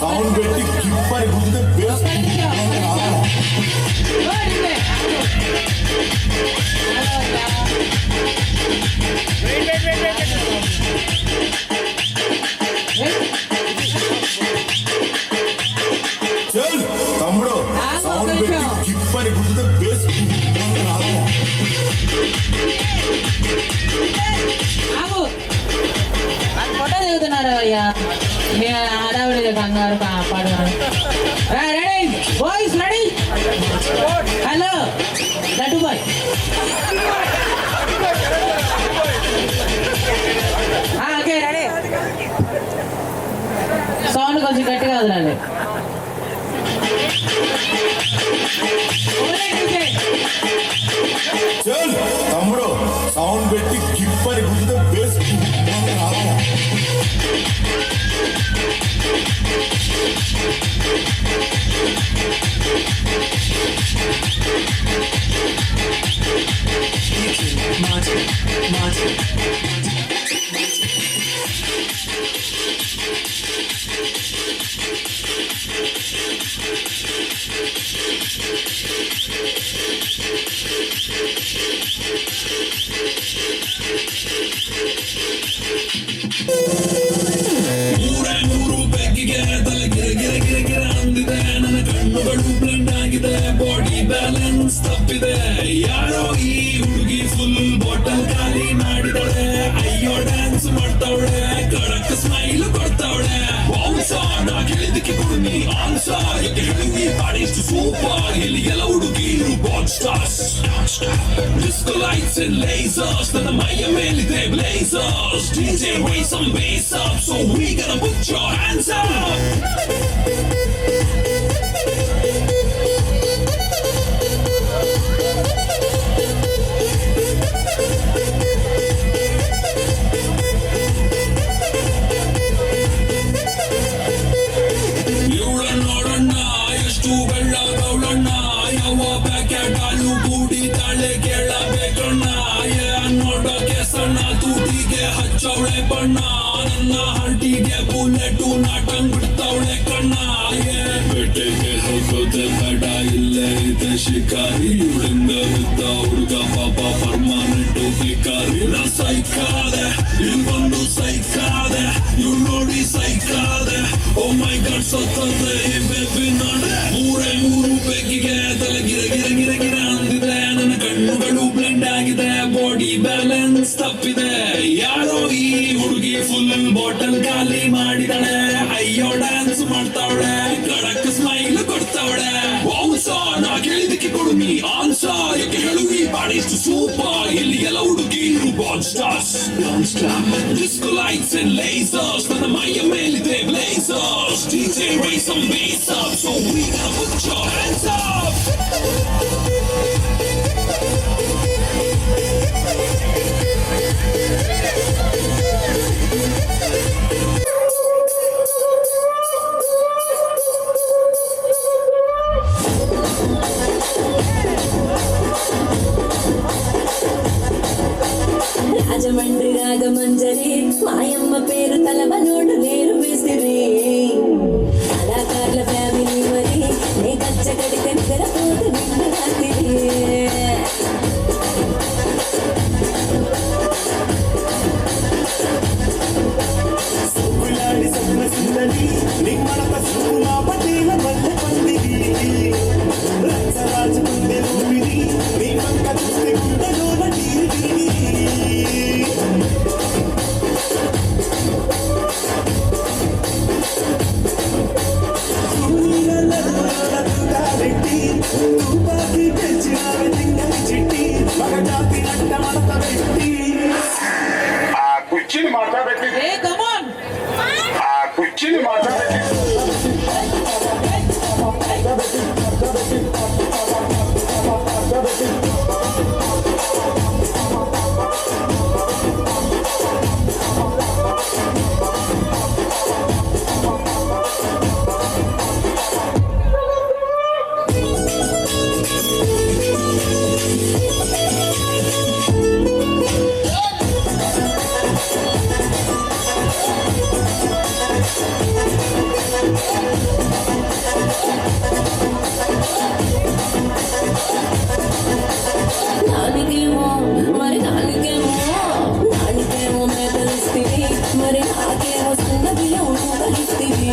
సౌండ్ పెట్టి కిప్పని గుద్దితే బేస్ ಮೂರು ಬೆಕ್ಕಿಗೆ ತಲೆ ಗಿರ ಗಿರ ಗಿರ ಗಿರ ಅಂದಿದೆ, ನನ್ನ ಕಣ್ಣುಗಳು ಬ್ಲಂಡ್ ಆಗಿದೆ, ಬಾಡಿ ಬ್ಯಾಲೆನ್ಸ್ ತಪ್ಪಿದೆ. ಯಾರೋ ಈ ಹುಡುಗಿ ಫುಲ್ ಬಾಟಲ್ ಖಾಲಿ ಮಾಡಿದಳೆ, ಅಯ್ಯೋ ಡ್ಯಾನ್ಸ್ ಮಾಡ್ತಾವಳೆ, ಕಡಕ್ ಸ್ಮೈಲ್ ಕೊಡ್ತಾವಳೆ. ನಾ ಕೇಳಿದಕ್ಕೆ ಕೊಡು ನೀ ಆನ್ಸರ್, ಯಾಕೆ ಹೇಳುವಿ ಬಾಡಿಷ್ಟು ಸೂಪರ್, ಇಲ್ಲಿ ಎಲ್ಲ ಹುಡುಗಿರು ball stars. Disco lights and lasers, ನನ್ನ ಮೈಯ ಮೇಲಿದೆ blazers. DJ raise some bass up, so we gonna put your hands up. ನೋಡಣ್ಣ ಎಷ್ಟು ಬೆಳ್ಳಗೌಳಣ್ಣ, ಯಾವ ಪ್ಯಾಕೆಟ್ ಹಾಲು ಕುಡಿತಾಳೆ ಕೇಳಬೇಕಣ್ಣ. ನೋಡೋಕೆ ಸಣ್ಣ ತುಟಿಗೆ ಹಚ್ಚವಳೆ ಬಣ್ಣ, ನನ್ನ ಹರ್ಟಿಗೆ ಬುಲೆಟು ನಾಟಂಗ್ ಬಿಡ್ತಾವಳೆ ಕಣ್ಣ. ಬೆಟ್ಟೆಗೆ ಹೋಗೋದೆ ಬೇಡ, ಇಲ್ಲೇ ಇದೆ ಶಿಕಾರಿ, ಇವಳಿಂದ ಬಿದ್ದ ಹುಡುಗ ಪಾಪ ಪರ್ಮಾನೆಂಟ್ ಬೇಕಾರಿ. ನಾ ಸೈಕಾದೆ, ಇಲ್ಲಿ ಬಂದು ಸೈಕಾದೆ, ಇವ್ ನೋಡಿ ಸೈಕಾದೆ. ಓ ಮೈ ಗಾಡ್ ಸತ್ತದೆ ಈ ಬೇಬಿ ನೋಡೆ. ಮೂರು ಬೆಕ್ಕಿಗೆ ತಲೆ ಗಿರ ಗಿರ ಗಿರ ಗಿರ ಅಂದಿದೆ, ನನ್ನ ಕಣ್ಣುಗಳು ಬ್ಲೆಂಡ್ ಆಗಿದೆ, ಬಾಡಿ ಬ್ಯಾಲೆನ್ಸ್ ತಪ್ಪಿದೆ. ಯಾರೋ ಈ ಹುಡುಗಿ ಫುಲ್ ಬಾಟಲ್ ಖಾಲಿ ಮಾಡಿದಳೆ, ಅಯ್ಯೋ ಡ್ಯಾನ್ಸ್ ಮಾಡ್ತಾವಳೆ, ಕಡಕ್ ಸ್ಮೈಲ್ ಕೊಡ್ತಾವಳೆ. ನಾ ಕೇಳಿದಕ್ಕೆ ಕೊಡು ನೀ ಆನ್ಸರ್, ಯಾಕೆ ಹೇಳುವಿ ಬಾಡಿಷ್ಟು ಸೂಪರ್, ಇಲ್ಲಿ ಎಲ್ಲ ಹುಡುಗಿರು ball stars. Disco lights and lasers, ನನ್ನ ಮೈಯ ಮೇಲಿದೆ blazers. DJ raise some bass up, so we gonna put your hands up. Rajahmundry Ragamanjari, మాయమ్మ పేరు తలవనోడు లేరు విసిరి. కళాకారుల ఫ్యామిలీ మరి, నే కచ్చ కడితే నిద్రపోతు నిన్న రాత్రి. సుగులాడి సన్న సుందరి, నిమ్మడత సుకుమా పటేల మల్లె పందిరి. రక్తరాజు గుండె రూపిరి, నీ పక్క చూస్తే గుండెలోన నీరు తిరిగి. తుపాకి పెంచిన తింగని చిట్టి, మగజాతి నట్ట మడత పెట్టి. ఆ కుర్చీని మాట్లాడబెట్టి, ఏ కమాన్ ఆ కుర్చీని మాట్లాడబెట్టి. నానికేమో మరి నానికేమో మేకలిస్తివి, మరి నాకేమో సన్న బియ్యం కలిస్తివి.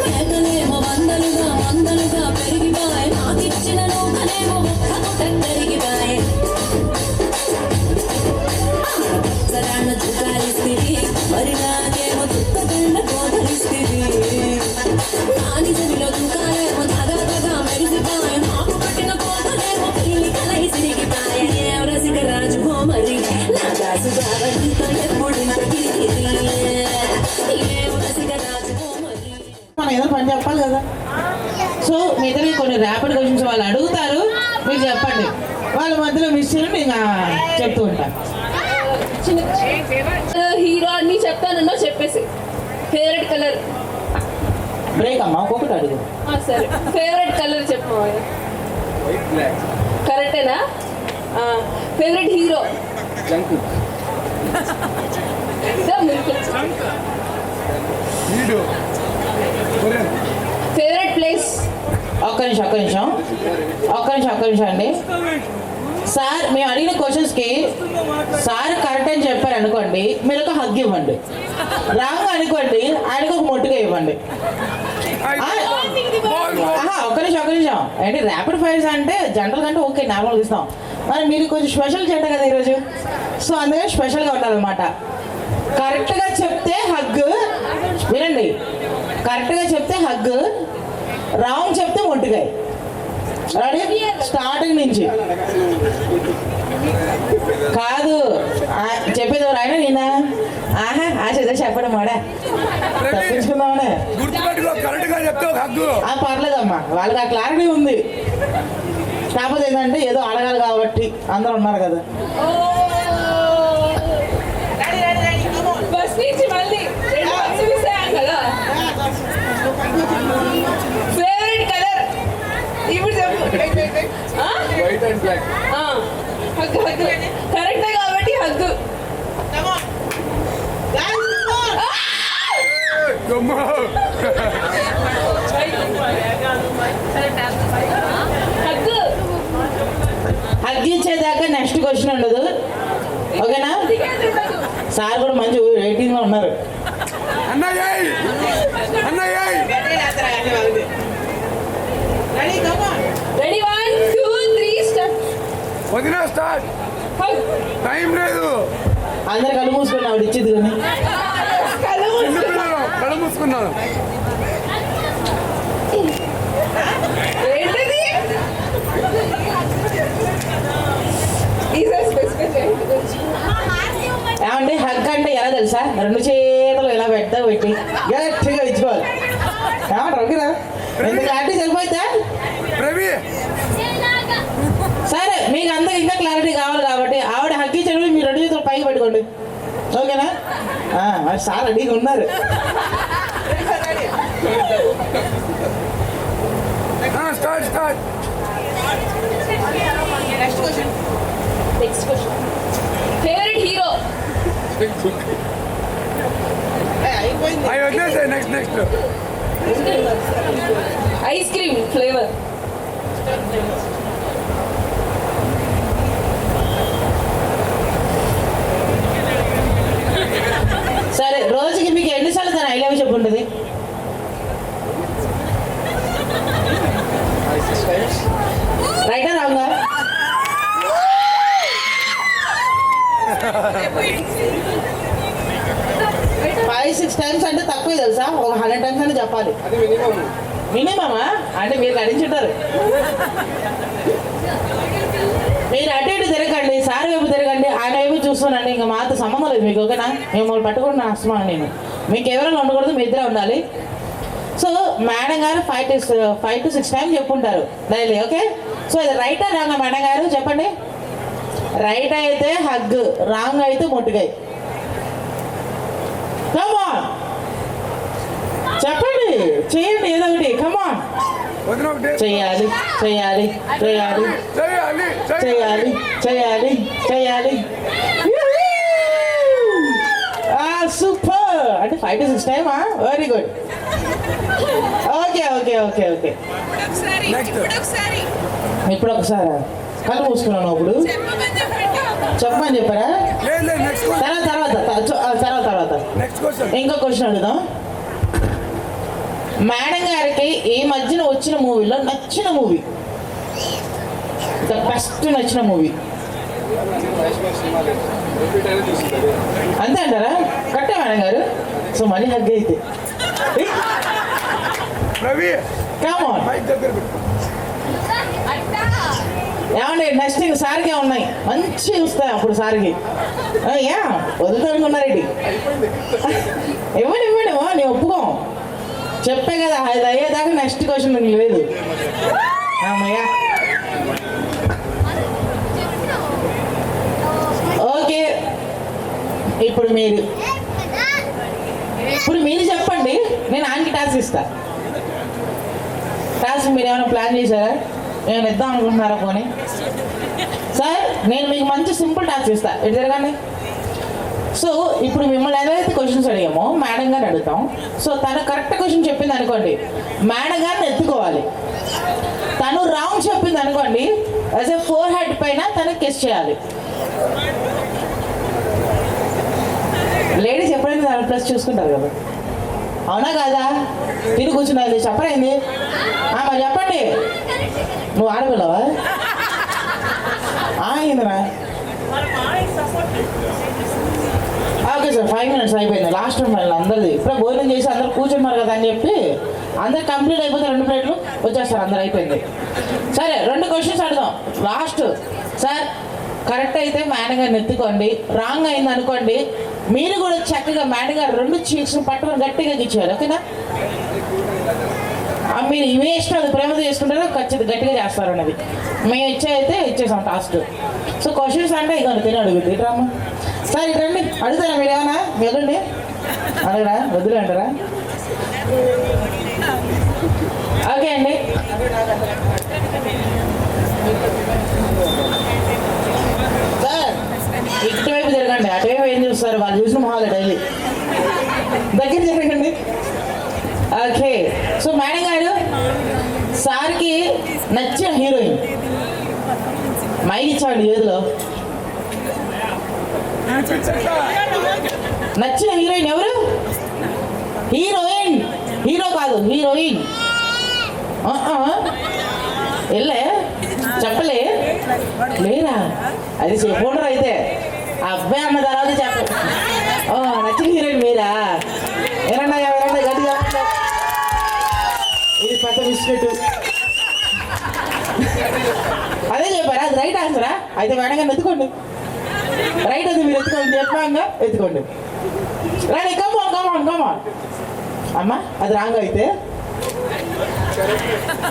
మేకలేమో వందలుగా పెరిగిపాయే, నాకిచ్చిన నూకలేమో ఒక్క కరిగిపాయే. సరాన్న చుట్టాలిస్తివి, మరి నాకేమో తుక్క కళ్ళ కోటలిస్తివి. నాని చెవిలో తుకాలేమో తగ మెరిసిపాయే, నాకు పట్టిన కోటలేమో పిల్లి కలై సిరిగిపాయే. రసిక రాజు మరి నా దాసు బాబడితో ఎప్పుడింత గిరిగిరి. రసిక రాజు మరి మనం ఏదో పని చెప్పాలి కదా. సో మిగతా కొన్ని ర్యాపిడ్ క్వశ్చన్స్ వాళ్ళు అడుగుతారు, మీరు చెప్పండి. వాళ్ళ మధ్యలో మిస్ నేను చెప్తూ ఉంటాను. హీరో అన్ని చెప్తానన్నా చెప్పేసి. ఫేవరెట్ కలర్ బ్రేక్ అమ్మా, ఒక్కొక్కటి అడుగు. సరే, ఫేవరెట్ కలర్ చెప్పు. కరెక్టేనా? ఫేవరెట్ హీరో ఫేవరెట్ ప్లేస్ ఒక్క నిమిషం అండి. సార్ మేము అడిగిన క్వశ్చన్స్కి సార్ కరెక్ట్ అని చెప్పారు అనుకోండి, మీరు ఒక హగ్ ఇవ్వండి. రాంగ్ అనుకోండి, ఆయనకు ఒక మొట్టుగా ఇవ్వండి. ఒక్క నిమిషం ఏంటి ర్యాపిడ్ ఫైర్స్ అంటే జనరల్ కంటే ఓకే నార్మల్గా ఇస్తాం, మరి మీరు కొంచెం స్పెషల్ చెడ్డ కదా ఈరోజు, సో అందుకని స్పెషల్గా ఉండాలన్నమాట. కరెక్ట్గా చెప్తే హగ్ వినండి, కరెక్ట్గా చెప్తే హగ్, రాంగ్ చెప్తే మొట్టుగాయ. రెడీ? స్టార్టింగ్ నుంచి కాదు చెప్పేది ఎవరు ఆయన నేనా? ఆశ చెప్పడం మాడా తప్పించుకుందామనే. పర్లేదమ్మా, వాళ్ళకి ఆ క్లారిటీ ఉంది. కాకపోతే ఏంటంటే ఏదో అడగాలి కాబట్టి అందరూ ఉన్నారు కదా. ఫేవరెట్ కలర్ ఇప్పుడు చెప్పు. White and black. హగ్గు కరెక్టే కాబట్టి హగ్గు. హగ్ ఇచ్చేదాకా నెక్స్ట్ క్వశ్చన్ ఉండదు, ఓకేనా? సార్ కూడా మంచి వెయిటింగ్ లో ఉన్నారు. Ready 1 2 3 start. టైం లేదు, అందరు కళ్ళు మూసుకుని ఆవిడ ఇచ్చేది కానీ కళ్ళు మూసుకున్నాను. ఏంటది? ఏమంటే హగ్ అంటే ఎలా తెలుసా? 2 చేతులు ఇలా పెట్టి గట్టిగా ఇచ్చుకోవాలి. ఏమంటారు? ఓకేనా? ఎంత క్లారిటీ సరిపోతుందా? సరే, మీకు అందరికి ఇంకా క్లారిటీ కావాలి కాబట్టి ఆవిడ హగ్ ఇచ్చేటప్పుడు మీరు 2 చేతులు పైకి పెట్టుకోండి, ఓకేనా? మరి సార్ రెడీగా ఉన్నారు. Start. Next question. Favourite hero. Next ice cream flavour. సరే, రోజుకి మీకు ఎన్నిసార్లు తను ఐ లవ్ యూ చెప్పుంటుంది? రైటా రాంగా? 5-6 టైమ్స్ అంటే తక్కువే తెలుసా, ఒక 100 టైమ్స్ అంటే చెప్పాలి. మినిమమా? అంటే మీరు గడించుంటారు. మీరు అటు ఇటు తిరగండి, సార్ వైపు తిరగండి, ఆయన వైపు చూస్తున్నాండి, ఇంకా మాతో సంబంధం లేదు మీకు, ఓకేనా? మిమ్మల్ని పట్టుకుని నా అస్తమాను నేను, మీకు ఎవరైనా ఉండకూడదు, మీ ఇద్దరే ఉండాలి. సో మేడం గారు 5 to 6 టైమ్స్ చెప్పుంటారు డైలీ, ఓకే? సో ఇది రైటా రాంగా మేడం గారు చెప్పండి. రైట్ అయితే హగ్, రాంగ్ అయితే మొట్టుగాయ. కమాన్ చెప్పండి, చేయండి ఏదో ఒకటి. కమాన్ చేయాలి. సూపర్. అంటే 5 to 6 టైమా? Very good. ఓకే. ఇప్పుడు ఒకసారి కళ్ళు మూసుకున్నాను. అప్పుడు చెప్పమని చెప్పారా? తర్వాత ఇంకో క్వశ్చన్ అడుగుదాం. మేడం గారికి ఈ మధ్యన వచ్చిన మూవీలో నచ్చిన మూవీ, ద బెస్ట్ నచ్చిన మూవీ అంతే అంటారా? కట్టే మేడం గారు. సో మళ్ళీ హగ్ అయితే ఏమండి నెక్స్ట్ ఇంక సార్కే ఉన్నాయి, మంచి చూస్తాయి అప్పుడు సార్కి. వదులుతానుకున్నారేంటి? ఇవ్వండి నేను ఒప్పుకో, చెప్పే కదా, అది అయ్యేదాకా నెక్స్ట్ క్వశ్చన్ లేదు. అమ్మయ్యా, ఓకే. ఇప్పుడు మీరు చెప్పండి, నేను ఆయనకి టాస్క్ ఇస్తా. టాస్క్ మీరు ఏమైనా ప్లాన్ చేశారా? ఏమైనా ఇద్దాం అనుకుంటున్నారా? పోనీ సార్, నేను మీకు మంచి సింపుల్ టాస్క్ ఇస్తా. ఎటు తిరగండి. సో ఇప్పుడు మిమ్మల్ని ఏదైతే క్వశ్చన్స్ అడిగామో మేడం గారిని అడుగుతాం. సో తను కరెక్ట్ క్వశ్చన్ చెప్పింది అనుకోండి, మేడం గారిని ఎత్తుకోవాలి. తను రాంగ్ చెప్పింది అనుకోండి, యాజ్ ఎ ఫోర్ హెడ్ పైన తను కిస్ చేయాలి. లేడీస్ ఎప్పుడైనా దాని ప్లస్ చూసుకుంటారు కదా, అవునా కాదా? తిని కూర్చున్నది చెప్పరైంది. మరి చెప్పండి, నువ్వు ఆడపిల్లవా? ఏందిరా? ఓకే సార్, 5 minutes అయిపోయింది. లాస్ట్ ఫైనల్ అందరిది. ఇప్పుడే భోజనం చేసి అందరు కూర్చున్నారు కదా అని చెప్పి అందరు కంప్లీట్ అయిపోతే 2 ప్లేట్లు వచ్చేస్తారు, అందరు అయిపోయింది. సరే 2 క్వశ్చన్స్ అడుగుదాం లాస్ట్. సార్ కరెక్ట్ అయితే మేడం గారిని ఎత్తుకోండి, రాంగ్ అయింది అనుకోండి మీరు కూడా చక్కగా మేడం గారు 2 చీక్స్ పట్టుకొని గట్టిగా ఇచ్చేయాలి. ఓకేనా? మీరు ఇవే ఇష్టం, అది ప్రేమతో చేసుకుంటారో ఖచ్చితంగా గట్టిగా చేస్తారు అన్నది. మేము అయితే ఇచ్చేసాం టాస్క్. సో క్వశ్చన్స్ అంటే ఇక తిని అడుగుద్ది డ్రామా. సార్ ఇటండి, అడుగుతారా మీరు ఏమన్నా? వెళ్ళండి, అడగరా? వద్దులే అంటారా? ఓకే అండి. సార్ ఇటువైపు జరగండి, అటువైపు ఏం చూస్తారు? వాళ్ళు చూసిన మొహాలు డైలీ దగ్గర జరగండి. ఓకే, సో మేడం గారు సార్కి నచ్చిన హీరోయిన్ మైక్ ఇచ్చామండి ఏదిలో నచ్చిన హీరోయిన్ ఎవరు? హీరోయిన్, హీరో కాదు, హీరోయిన్. వెళ్ళే చెప్పలే లేరా? అది చెప్పండ్రు అయితే అబ్బాయి అన్న తర్వాత చెప్ప. నచ్చిన హీరోయిన్ మీరా? ఏమన్నా ఎవరన్నా గట్టిగా ఇది పెద్ద బిస్కెట్. అదే చెప్పారా? అది రైట్ ఆన్సరా? అయితే మేడం గారిని ఎత్తుకోండి. రైట్ అది మీరు ఎత్తుకోండి, చెప్పాగా ఎత్తుకోండి. రైట్, కమాన్ కమాన్ కమాన్. అమ్మా అది రాంగ్ అయితే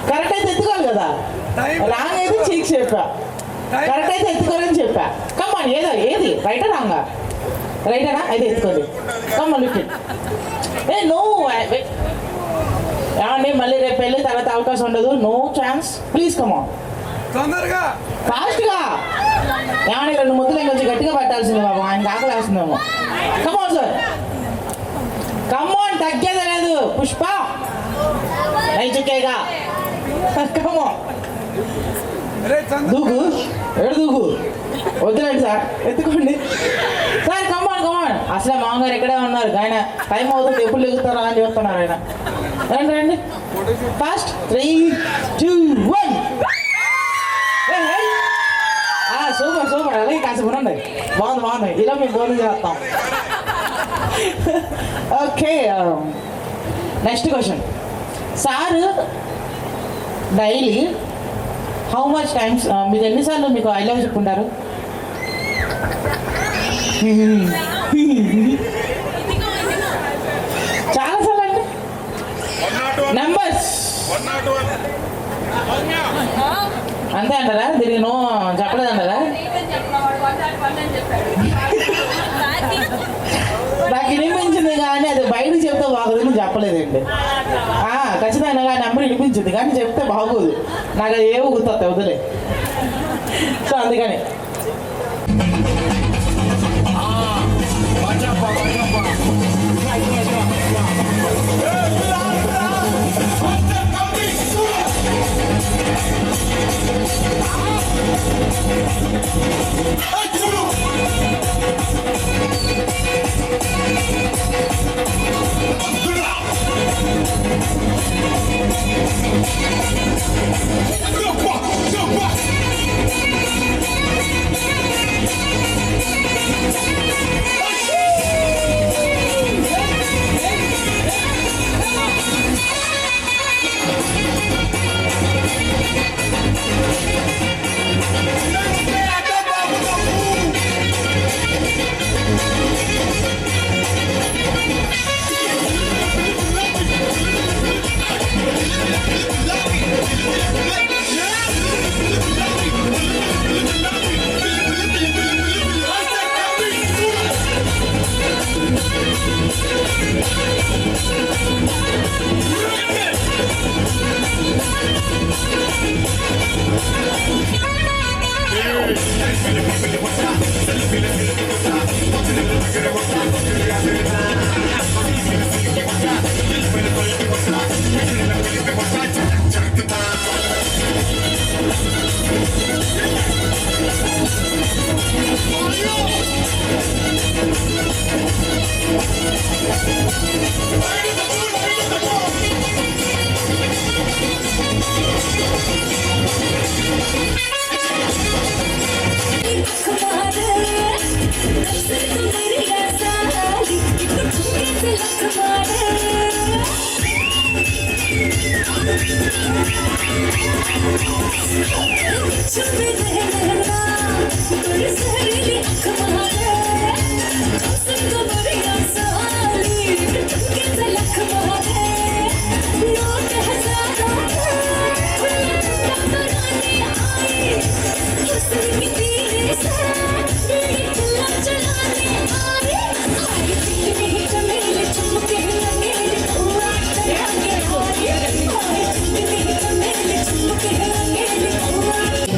కరెక్ట్ అయితే ఎత్తుకోవాలి కదా. రాంగ్ అయితే చీక్ చెప్పా, కరెక్ట్ అయితే ఎత్తుకోవాలని చెప్పా. కమాన్, ఏది రైటా రాంగా? రైటేనా? అయితే ఎత్తుకోండి. కమాన్ లిఫ్ట్. నో ఏమండి, మళ్ళీ రేపు వెళ్ళి తర్వాత అవకాశం ఉండదు. నో ఛాన్స్, ప్లీజ్ కమాన్ తొందరగా ఫాస్ట్గా. ఏమండి 2 ముద్దలు ఇంకొంచెం గట్టిగా పట్టాల్సింది బాబు, ఆయనకి ఆకలి వేస్తుందేమో. కమాన్ సార్, కమాన్, తగ్గేది లేదు. పుష్ప నైచుకేగా, కమాన్ దూకు. దూకు వద్దులేండి సార్, ఎత్తుకోండి సార్. కమాన్ కమాన్. అసలు మామగారు ఎక్కడే ఉన్నారు, ఆయన టైం అవుతుంది, ఎప్పుడు ఎగుతారా అని చెప్తున్నారు ఆయన. రండి రండి ఫాస్ట్. 3, 2, 1. Super super. అలాగే కాసేపు ఉండండి, బాగుంది. ఇలా మేము భోజనం చేస్తాం. Okay, next question. Sir daily how much times మీరు ఎన్నిసార్లు మీకు ఐ లవ్ చెప్పుకుంటారు? చాలా సార్లు అండి. నెంబర్స్ అంతే అంటారా? దీనికి నో చెప్పలేదంటారా? నాకు వినిపించింది కానీ అది బయటకు చెప్తే బాగోదని చెప్పలేదండి. ఖచ్చితంగా నెంబర్ వినిపించింది కానీ చెప్తే బాగోదు, నాకు అది ఏవో గుర్తొస్తాయి, వదిలే. సో అందుకని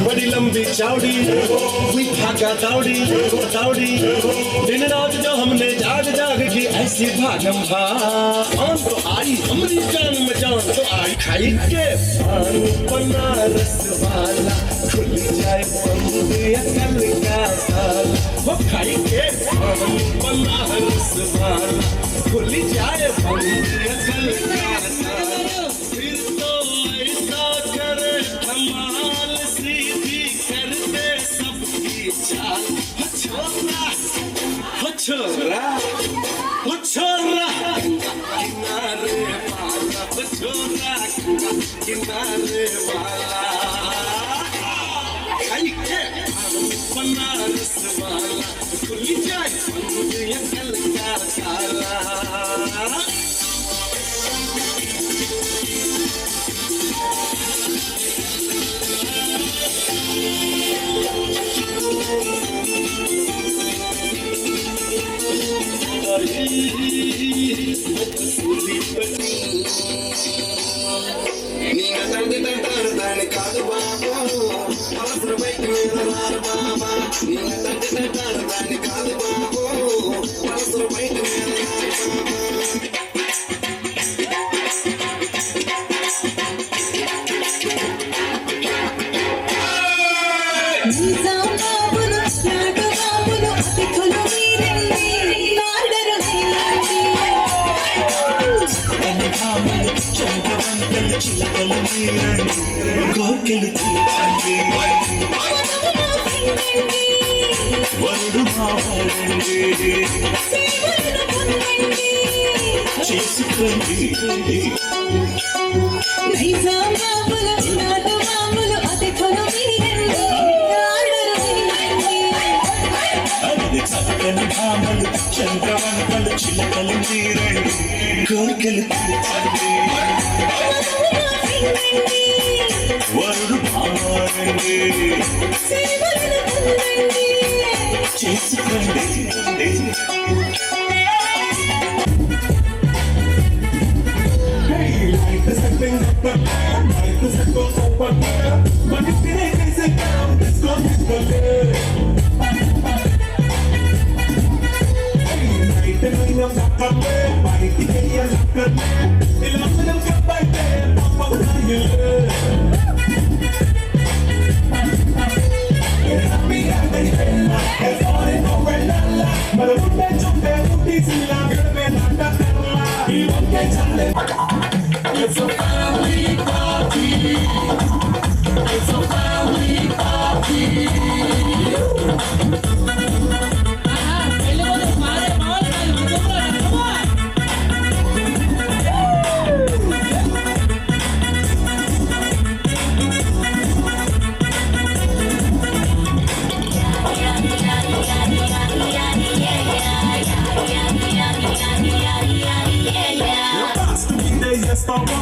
बड़ी लंबी चौड़ी हुई भागा दौड़ी दौड़ी दिन रात जो हमने जाग जाग की ऐसी भागम भाग तो आई हमारी जान में जान तो आई खाई के पान बनारस वाला खुल जाए बंद अकल का साला वो खाई के पान बनारस वाला खुल जाए बंद अकल का साला फिर तो ऐसा करे कमाल सीधी करते सबकी चाल छोरा किनारे वाला छोरा किनारे वाला आई के बनारस वाला खुल जाए बंद अकल का ताला కాదు బాబా అవసర బైక్ మీద రారు బాబా దాన్ని కాదు బాబు అవసర బైక్ మీద కోకిలు వరుడు మావాడండి చేసుకోండి అది చక్కని భామలు చంద్రవంకలు చిలకలు మీరండి కోరికలు తీర్చండి వరుడు భావాడండి చేసుకోండి It's a family party. It's a family party.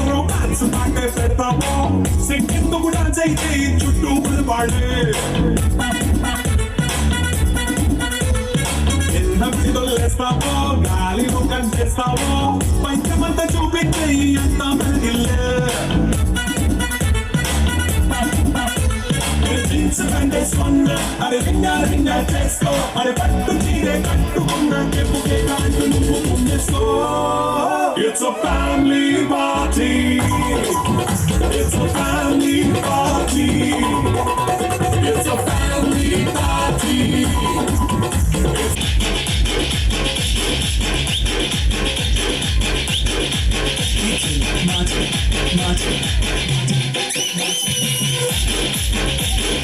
Romance పాటే పెడతాము సిక్కిందు కూడా అయితే చుట్టూ వాడే ఎన్న విడుదలేస్తావో గాలిలో కనిపిస్తావో పంచమంతా చూపించే అంత మెరిగిల్లే అరే రింగా చేసుకో అరే పట్టు చీరే కట్టుకున్న చెప్పుకే కాంటు నువ్వు ముందేసుకో It's a family party. It's a family party. It's a family party. It's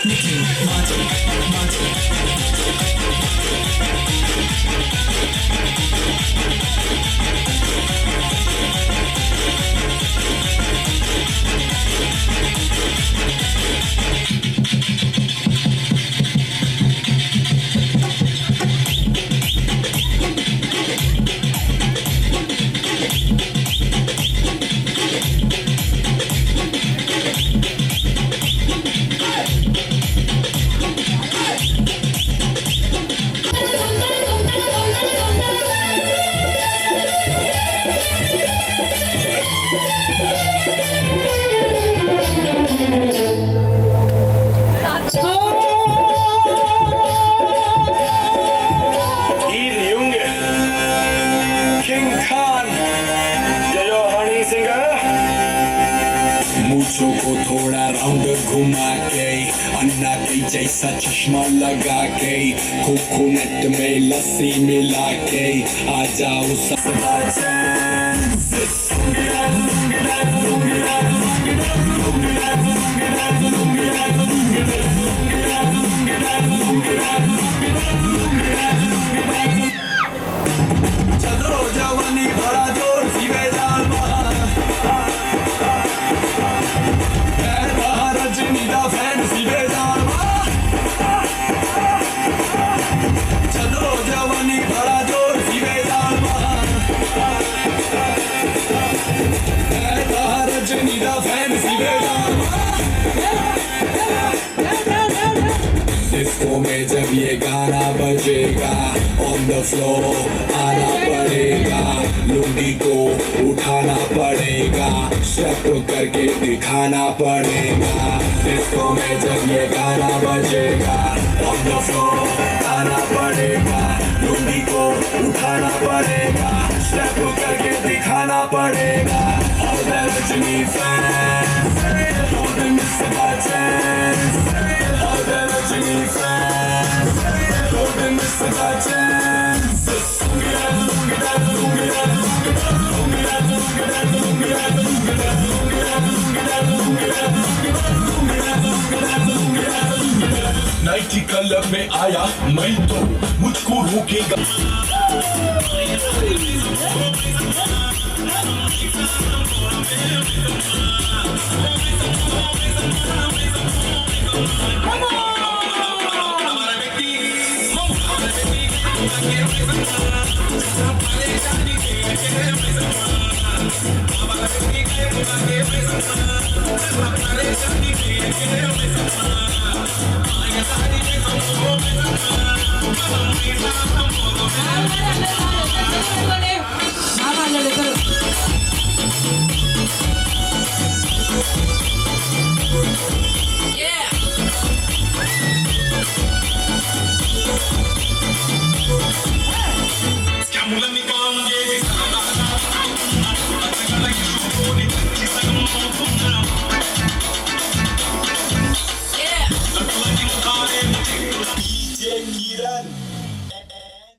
Il Junge, King Khan, जयो हनी सिंगर। मूछों को थोड़ा राउंड घुमा के अन्ना के जैसा चश्मा लगा के कोकोनट में लस्सी मिला के आ जाओ चलो जवानी भरा जोर सीवे जाल रजनी दा फैन सीवे जाल चलो जवानी भरा जोर सीवे जाल रजनी दा फैन सीवे जाल डिस्को में जब ये गाना बजेगा ऑन द फ्लोर आना पड़ेगा लुंगी को उठाना पड़ेगा स्टेप करके दिखाना पड़ेगा डिस्को में जब ये गाना बजेगा ऑन द फ्लोर आना पड़ेगा लुंगी को उठाना पड़ेगा स्टेप करके दिखाना पड़ेगा और Rajni fans don't miss the chance all the Rajini fans don't miss the chance nighty colour में आया मैं तो मुझको रोकेगा మాట్లాడతారు